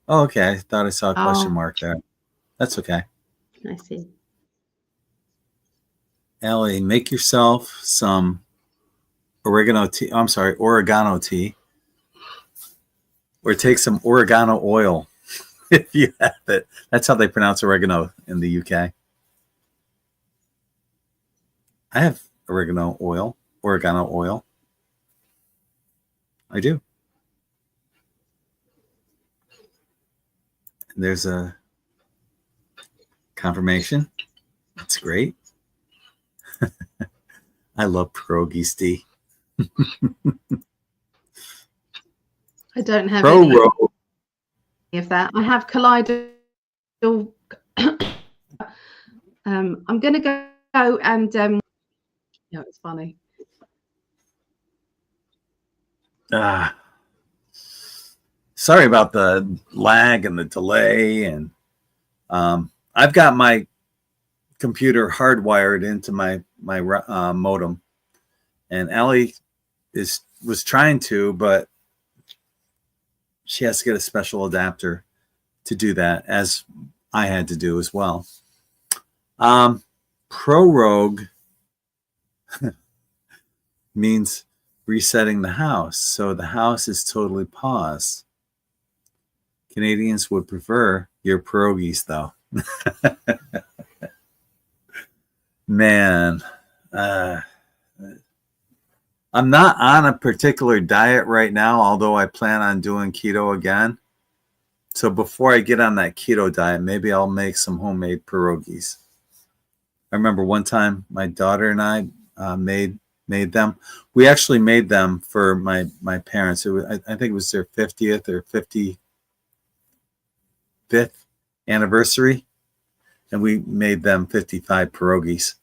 Oh, okay. I thought I saw a question mark there. That's okay. I see. Ali, make yourself some oregano tea. I'm sorry, oregano tea. Or take some oregano oil if you have it. That's how they pronounce oregano in the UK. I have oregano oil. I do. There's a confirmation. That's great. I love pierogies, D. I don't have any of that. I have Kaleido. I'm going to go and it's funny. Sorry about the lag and the delay, and I've got my computer hardwired into my modem, and Ali was trying to, but she has to get a special adapter to do that, as I had to do as well. Prorogue means resetting the house, so the house is totally paused. Canadians would prefer your pierogies, though. Man, I'm not on a particular diet right now, although I plan on doing keto again. So before I get on that keto diet, maybe I'll make some homemade pierogies. I remember one time my daughter and I made them. We actually made them for my parents. I think it was their 50th or 55th anniversary, and we made them 55 pierogies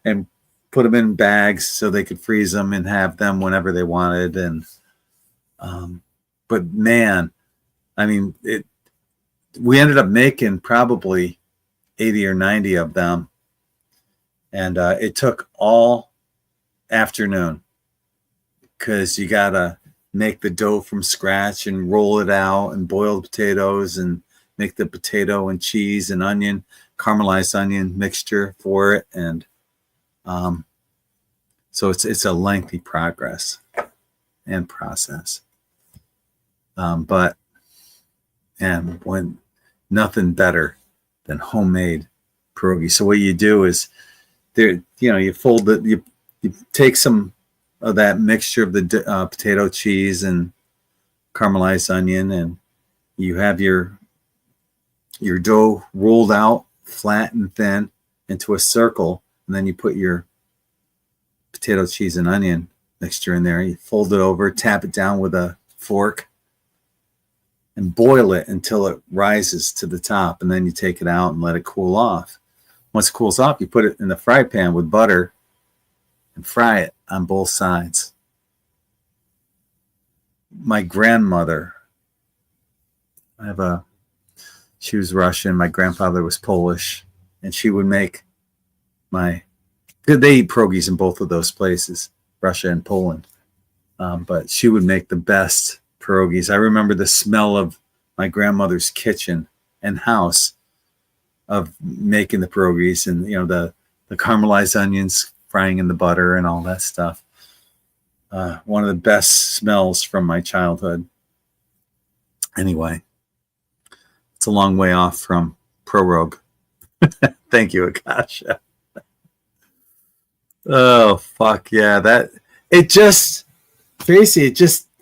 and put them in bags so they could freeze them and have them whenever they wanted. And but man, I mean, we ended up making probably 80 or 90 of them, and it took all afternoon, because you gotta make the dough from scratch and roll it out and boil the potatoes and make the potato and cheese and onion, caramelized onion mixture for it. And so it's a lengthy process. But when nothing better than homemade pierogi. So what you do is you fold it, you take some of that mixture of the potato, cheese, and caramelized onion, and you have your dough rolled out flat and thin into a circle, and then you put your potato, cheese, and onion mixture in there. You fold it over, tap it down with a fork, and boil it until it rises to the top, and then you take it out and let it cool off. Once it cools off, you put it in the fry pan with butter and fry it on both sides. my grandmother, she was Russian. My grandfather was Polish, and she would make they eat pierogies in both of those places, Russia and Poland. But she would make the best pierogies. I remember the smell of my grandmother's kitchen and house of making the pierogies, and the caramelized onions frying in the butter and all that stuff. One of the best smells from my childhood. Anyway, it's a long way off from prorogue. Thank you, Akasha. Oh, fuck yeah. Tracy,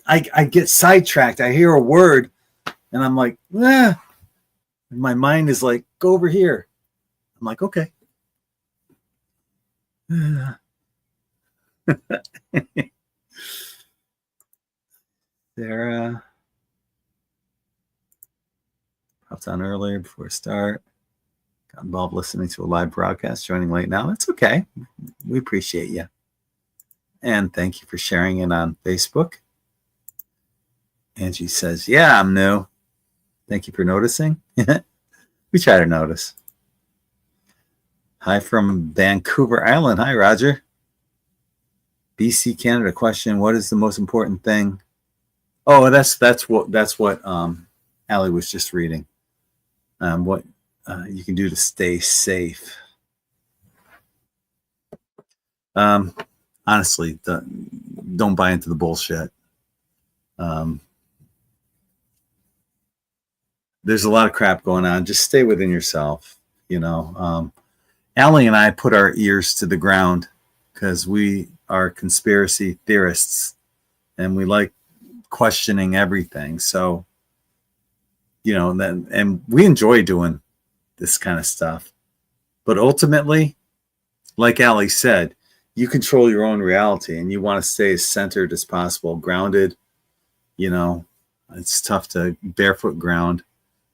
I get sidetracked. I hear a word and I'm like, ah. My mind is like, go over here. I'm like, okay. Sarah popped on earlier before start. Got involved listening to a live broadcast, joining late now. It's okay. We appreciate you. And thank you for sharing it on Facebook. Angie says, yeah, I'm new. Thank you for noticing. We try to notice. Hi from Vancouver Island. Hi, Roger. BC, Canada question. What is the most important thing? Oh, that's what Ali was just reading. What you can do to stay safe. Honestly, don't buy into the bullshit. There's a lot of crap going on. Just stay within yourself. Ali and I put our ears to the ground because we are conspiracy theorists and we like questioning everything. So, and we enjoy doing this kind of stuff. But ultimately, like Ali said, you control your own reality and you want to stay as centered as possible, grounded. It's tough to barefoot ground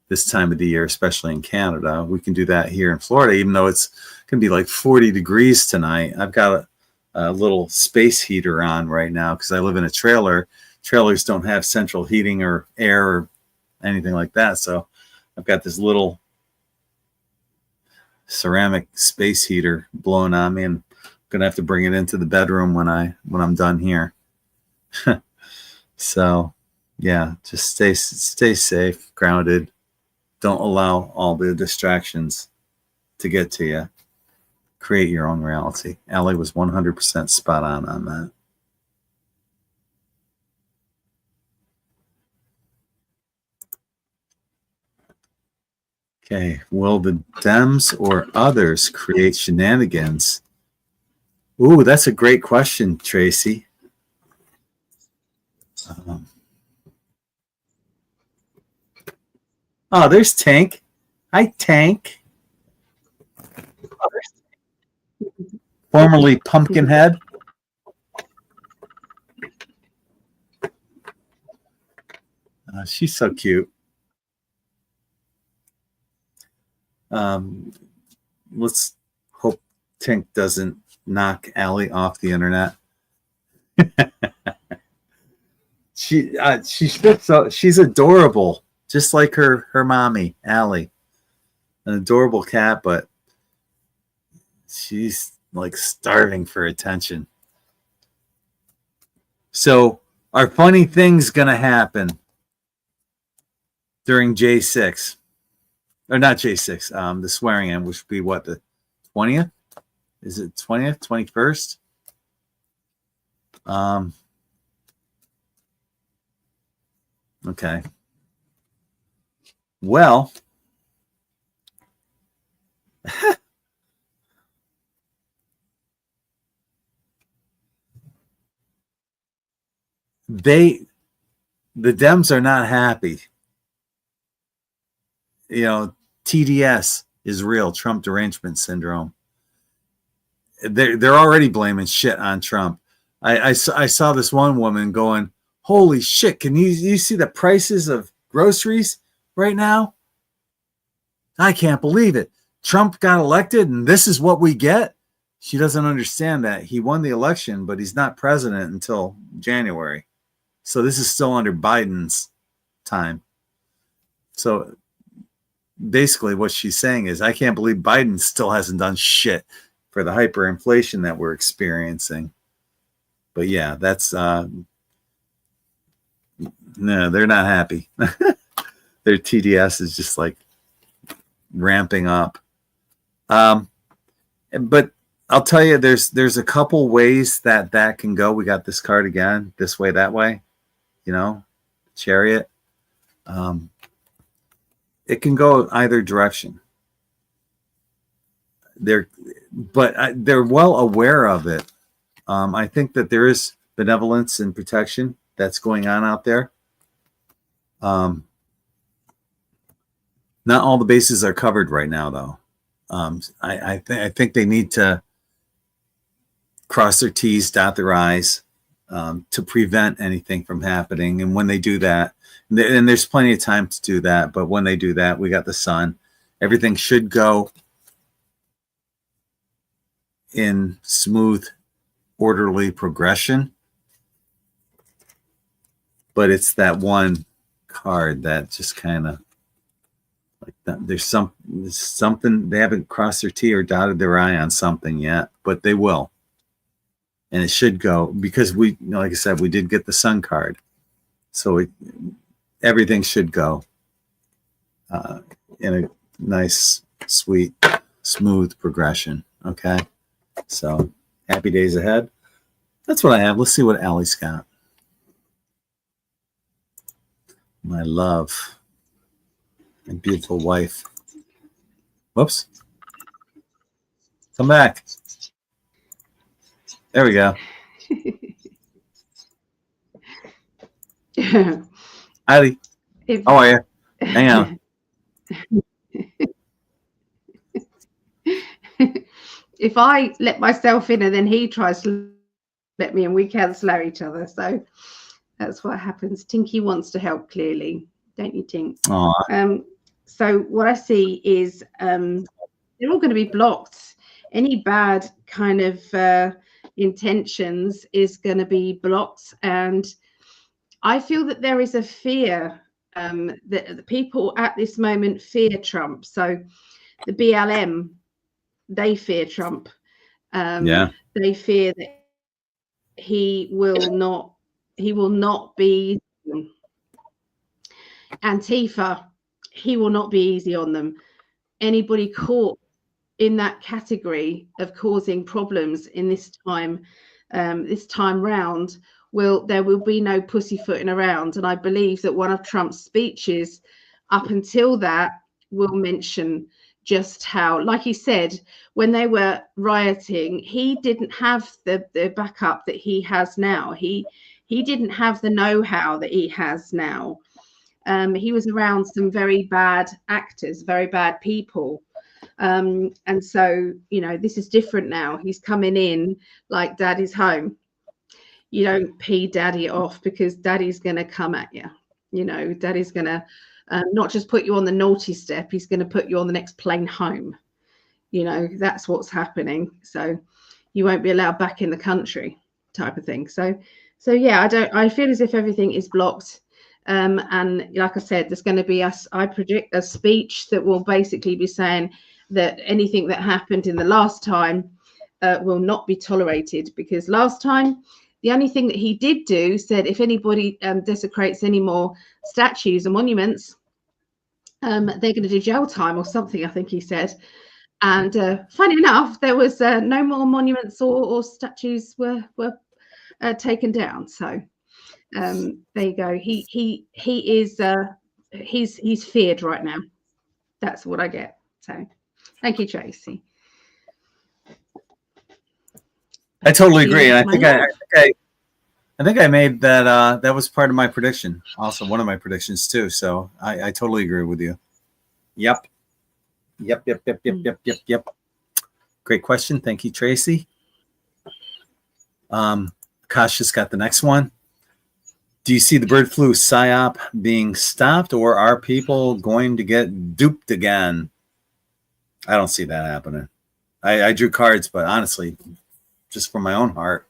this time of the year, especially in Canada. We can do that here in Florida, even though it's going to be like 40 degrees tonight. I've got a little space heater on right now because I live in a trailer. Trailers don't have central heating or air or anything like that. So I've got this little ceramic space heater blowing on me, and I'm going to have to bring it into the bedroom when I'm done here. So yeah, just stay safe, grounded. Don't allow all the distractions to get to you. Create your own reality. Ali was 100% spot on that. Okay. Will the Dems or others create shenanigans? Ooh, that's a great question, Tracy. Oh, there's Tank. Hi, Tank. Formerly Pumpkinhead. She's so cute. Let's hope Tank doesn't knock Ali off the internet. She's adorable. Just like her mommy, Allie. An adorable cat, but she's like starving for attention. So are funny things going to happen during J6? Or not J6, the swearing in, which would be what, the 20th? Is it 20th, 21st? Okay. Well, the Dems are not happy. TDS is real, Trump derangement syndrome. They're already blaming shit on Trump. I saw this one woman going, holy shit, can you see the prices of groceries right now? I can't believe it. Trump got elected and this is what we get? She doesn't understand that he won the election, but he's not president until January. So this is still under Biden's time. So basically what she's saying is, I can't believe Biden still hasn't done shit for the hyperinflation that we're experiencing. But yeah, that's no, they're not happy. Their TDS is just like ramping up. But I'll tell you, there's a couple ways that can go. We got this card again, this way, that way, Chariot. It can go either direction. They're well aware of it. I think that there is benevolence and protection that's going on out there. Not all the bases are covered right now, though. I think they need to cross their T's, dot their I's, to prevent anything from happening. And when they do that, and there's plenty of time to do that, but when they do that, we got the sun. Everything should go in smooth, orderly progression. But it's that one card that just kind of like that. There's something they haven't crossed their T or dotted their I on something yet, but they will. And it should go, because we, like I said, we did get the sun card. So everything should go in a nice, sweet, smooth progression. Okay. So happy days ahead. That's what I have. Let's see what Allie's got. My love. My beautiful wife. Whoops. Come back. There we go. Ali, how are you? Hang on. If I let myself in and then he tries to let me in, we cancel out each other. So that's what happens. Tinky wants to help, clearly. Don't you, Tink? So what I see is they're all going to be blocked. Any bad kind of intentions is going to be blocked. And I feel that there is a fear that the people at this moment fear Trump. So the BLM, they fear Trump. They fear that he will not be. Antifa, he will not be easy on them. Anybody caught in that category of causing problems in this time round, there will be no pussyfooting around. And I believe that one of Trump's speeches up until that will mention just how, like he said, when they were rioting, he didn't have the backup that he has now. He didn't have the know-how that he has now. He was around some very bad actors, very bad people. And so, this is different now. He's coming in like daddy's home. You don't pee daddy off, because daddy's going to come at you. Daddy's going to not just put you on the naughty step, he's going to put you on the next plane home. That's what's happening. So you won't be allowed back in the country, type of thing. So yeah, I feel as if everything is blocked. And like I said, there's going to be I predict a speech that will basically be saying that anything that happened in the last time will not be tolerated, because last time the only thing that he did do said, if anybody desecrates any more statues and monuments, they're going to do jail time or something, I think he said. And funny enough, there was no more monuments or statues were taken down. So there you go. He is he's feared right now. That's what I get. So thank you, Tracy. I totally agree, and I think I made that. That was part of my prediction. Also, one of my predictions too. So I totally agree with you. Yep. Great question. Thank you, Tracy. Akash just got the next one. Do you see the bird flu psyop being stopped, or are people going to get duped again? I don't see that happening. I drew cards, but honestly, just from my own heart,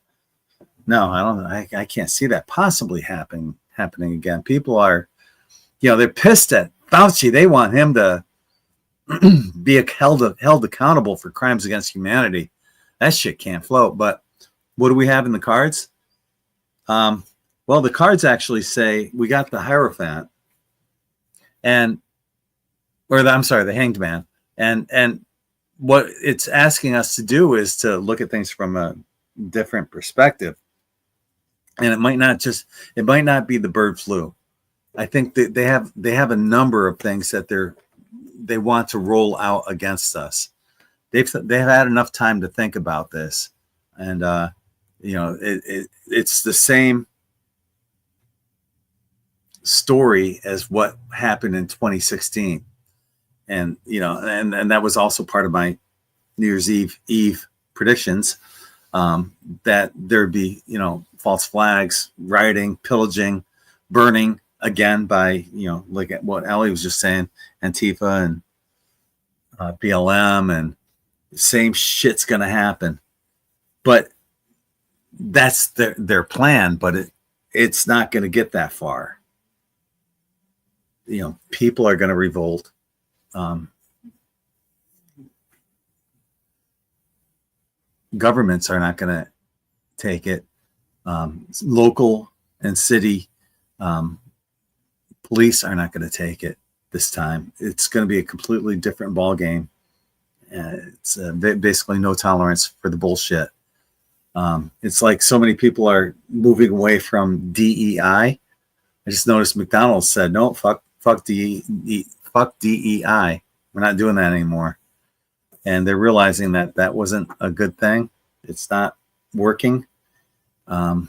No, I don't. I can't see that possibly happening again. People are, they're pissed at Fauci. They want him to be held accountable for crimes against humanity. That shit can't float. But what do we have in the cards? Well, the cards actually say we got the Hierophant, the Hanged Man, and what it's asking us to do is to look at things from a different perspective. And it might not be the bird flu. I think that they have a number of things that they want to roll out against us. They've had enough time to think about this, and it's the same story as what happened in 2016, and and that was also part of my New Year's Eve predictions, that there'd be false flags, rioting, pillaging, burning again by like what Ali was just saying, Antifa and BLM, and same shit's gonna happen. But that's their plan, but it's not gonna get that far. People are gonna revolt. Governments are not gonna take it. Local and city police are not going to take it this time. It's going to be a completely different ball game. It's basically no tolerance for the bullshit. It's like so many people are moving away from DEI. I just noticed McDonald's said, no, fuck DEI. We're not doing that anymore. And they're realizing that wasn't a good thing. It's not working. And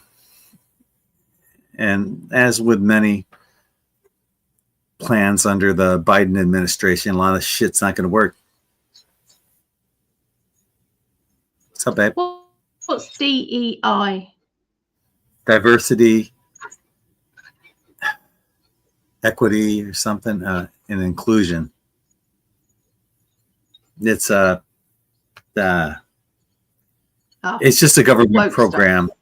as with many plans under the Biden administration, a lot of shit's not going to work. What's up, babe? What's DEI? Diversity, equity, or something, and inclusion. It's it's just a government program. Stuff.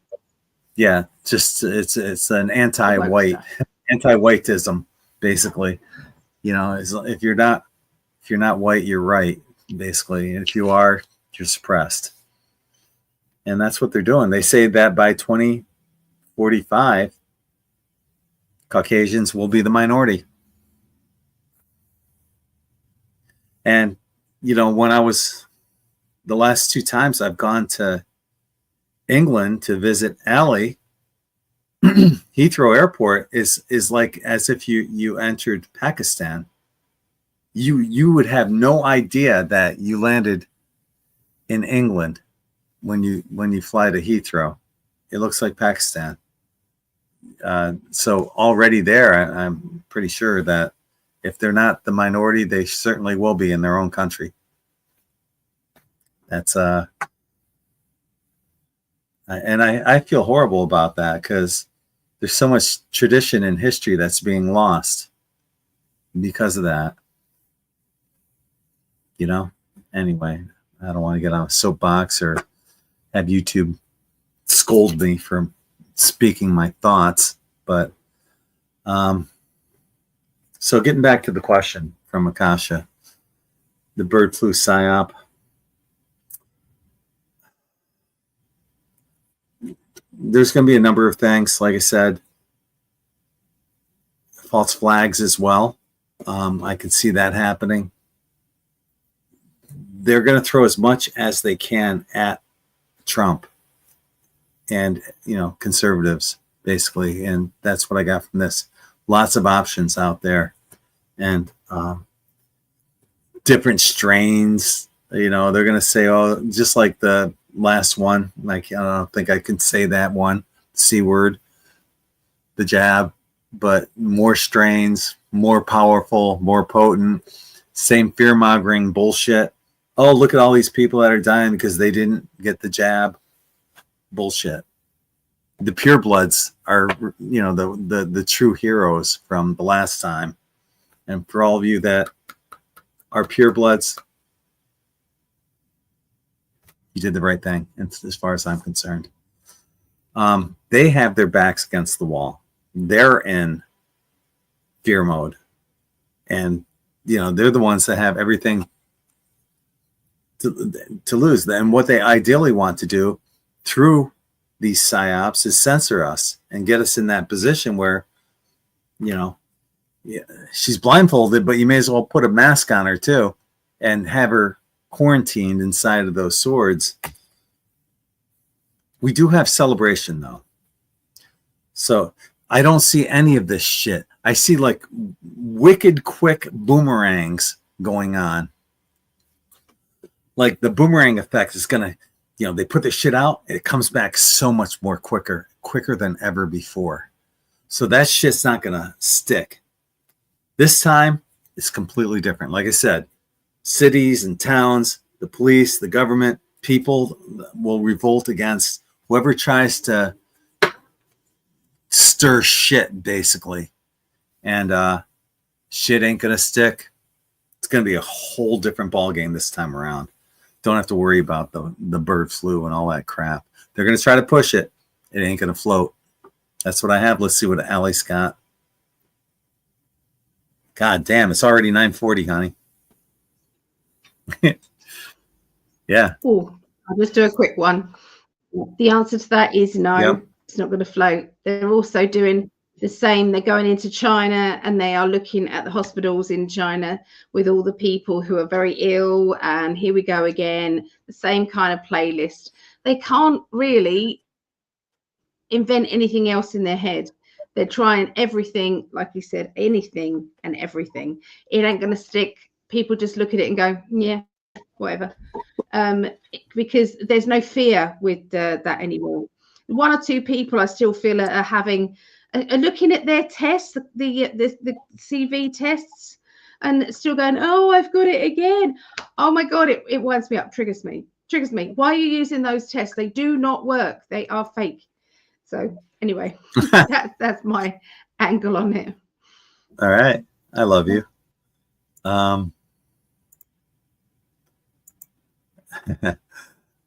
Yeah, just it's an anti-whiteism, basically. If you're not white, you're right, basically. And if you are, you're suppressed. And that's what they're doing. They say that by 2045, Caucasians will be the minority. And when I was the last 2 times I've gone to England to visit Ali, Heathrow Airport is like as if you entered Pakistan. You would have no idea that you landed in England when you fly to Heathrow. It looks like Pakistan. So already there, I'm pretty sure that if they're not the minority, they certainly will be in their own country. That's and I feel horrible about that because there's so much tradition and history that's being lost because of that. Anyway, I don't want to get on a soapbox or have YouTube scold me for speaking my thoughts, but so getting back to the question from Akasha, the bird flu psyop. There's going to be a number of things, like I said, false flags as well. I can see that happening. They're going to throw as much as they can at Trump and, conservatives, basically. And that's what I got from this. Lots of options out there and different strains. They're going to say, oh, just like the last one, like I don't think I can say that one, C word, the jab, but more strains, more powerful, more potent, same fear-mongering bullshit. Oh, look at all these people that are dying because they didn't get the jab. Bullshit. The purebloods are, the true heroes from the last time. And for all of you that are purebloods, you did the right thing as far as I'm concerned. They have their backs against the wall. They're in fear mode. And, you know, they're the ones that have everything to lose. And what they ideally want to do through these psyops is censor us and get us in that position where, you know, she's blindfolded, but you may as well put a mask on her too and have her quarantined inside of those swords. We do have celebration though. So I don't see any of this shit. I see like wicked quick boomerangs going on. Like the boomerang effect is going to, you know, they put the shit out and it comes back so much more quicker than ever before. So that shit's not going to stick. This time it's completely different. Like I said, cities and towns, the police, the government, people will revolt against whoever tries to stir shit, basically. And shit ain't going to stick. It's going to be a whole different ball game this time around. Don't have to worry about the bird flu and all that crap. They're going to try to push it. It ain't going to float. That's what I have. Let's see what Allie's got. God damn, it's already 9:40, honey. Yeah. Oh, I'll just do a quick one. The answer to that is no. Yep. It's not going to float. They're also doing the same. They're going into China and they are looking at the hospitals in China with all the people who are very ill. And here we go again, the same kind of playlist. They can't really invent anything else in their head. They're trying everything, like you said, anything and everything. It ain't going to stick. People just look at it and go, yeah, whatever. Because there's no fear with that anymore. One or two people I still feel are having, are looking at their tests, the CV tests, and still going, oh, I've got it again. Oh my God, it winds me up, triggers me. Why are you using those tests? They do not work. They are fake. So anyway, that's my angle on it. All right. I love you.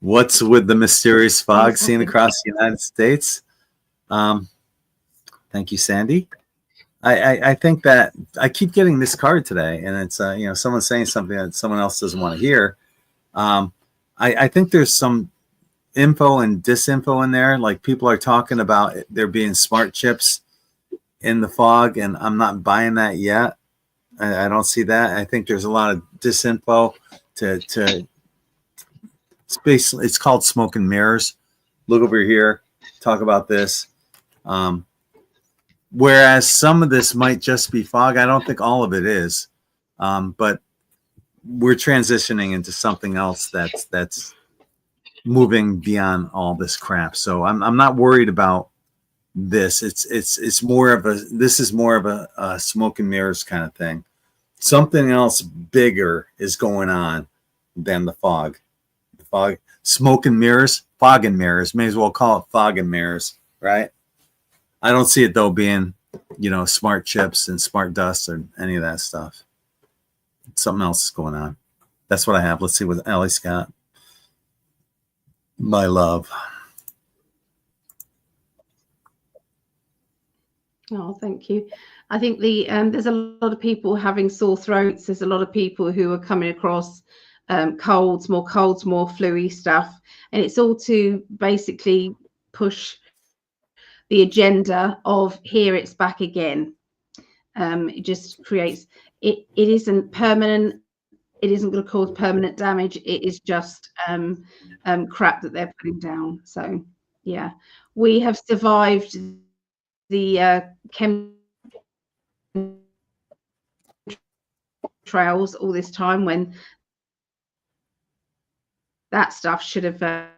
What's with the mysterious fog seen across the United States? Thank you, Sandy. I think that I keep getting this card today, and it's you know, someone saying something that someone else doesn't want to hear. I think there's some info and disinfo in there. Like people are talking about there being smart chips in the fog, and I'm not buying that yet. I don't see that. I think there's a lot of disinfo to it's called smoke and mirrors. Look over here, talk about this. Whereas some of this might just be fog. I don't think all of it is. But we're transitioning into something else that's moving beyond all this crap. So I'm not worried about this. It's more of a smoke and mirrors kind of thing. Something else bigger is going on than the fog. Fog, smoke and mirrors, fog and mirrors. May as well call it fog and mirrors, right? I don't see it though being, you know, smart chips and smart dust or any of that stuff. Something else is going on. That's what I have. Let's see what Allie's got. My love. Oh, thank you. I think there's a lot of people having sore throats. There's a lot of people who are coming across colds, more flu-y stuff, and it's all to basically push the agenda of here it's back again. It just creates it isn't permanent. It isn't going to cause permanent damage. It is just crap that they're putting down. So yeah, we have survived the chemtrails all this time when that stuff should have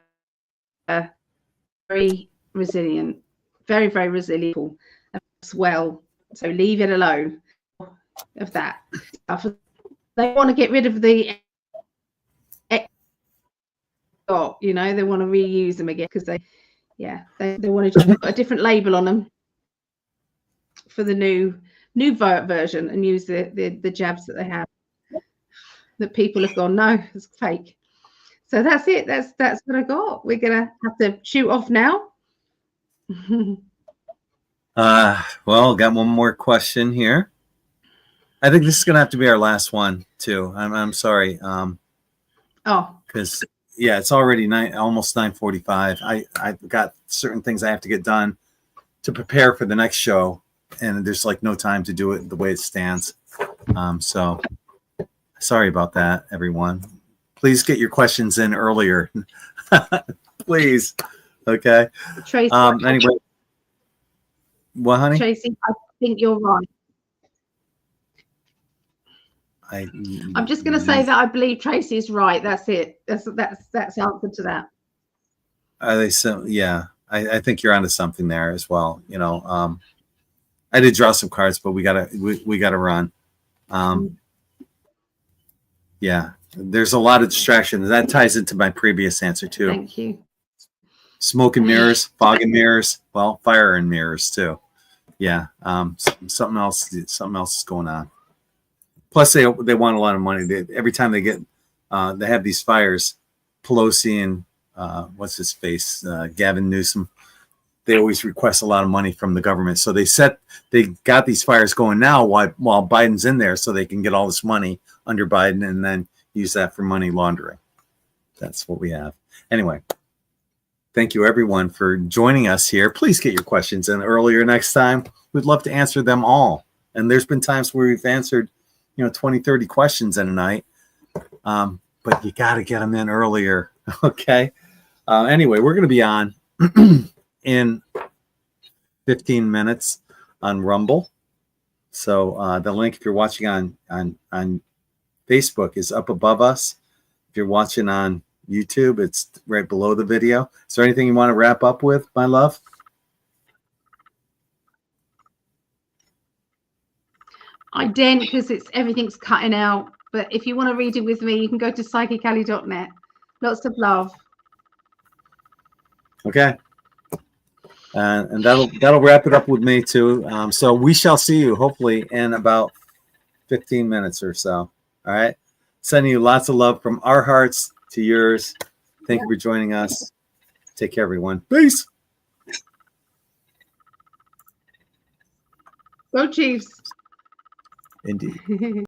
very resilient, very, very resilient as well. So leave it alone of that stuff. They want to get rid of the, you know, they want to reuse them again because they want to just put a different label on them for the new version and use the jabs that they have. That people have gone, no, it's fake. So that's it. That's what I got. We're gonna have to shoot off now. Well, got one more question here. I think this is gonna have to be our last one too. I'm sorry. Oh, Because yeah, it's already almost 9:45. I've got certain things I have to get done to prepare for the next show, and there's like no time to do it the way it stands. So sorry about that, everyone. Please get your questions in earlier. Please. Okay. Tracy. Anyway. What, honey? Tracy, I think you're right. I'm just going to say that I believe Tracy is right. That's it. That's the answer to that. Are they so? Yeah, I think you're onto something there as well. You know, I did draw some cards, but we gotta run. Yeah, there's a lot of distractions. That ties into my previous answer too. Thank you. Smoke and mirrors, fog and mirrors. Well, fire and mirrors too. Yeah, something else is going on. Plus, they want a lot of money. Every time they have these fires, Pelosi and what's his face, Gavin Newsom, they always request a lot of money from the government. So they got these fires going now while Biden's in there, so they can get all this money under Biden and then use that for money laundering. That's what we have. Anyway, thank you everyone for joining us here. Please get your questions in earlier next time. We'd love to answer them all. And there's been times where we've answered 20, 30 questions in a night. But you got to get them in earlier. Okay. Anyway, we're going to be on in 15 minutes on Rumble. So the link, if you're watching on Facebook, is up above us. If you're watching on YouTube, it's right below the video. Is there anything you want to wrap up with, my love? I didn't, because everything's cutting out. But if you want to read it with me, you can go to PsychicAlly.net. Lots of love. Okay. And that'll wrap it up with me too. So we shall see you hopefully in about 15 minutes or so. All right. Sending you lots of love from our hearts to yours. Thank you for joining us. Take care, everyone. Peace. Go Chiefs. Indeed.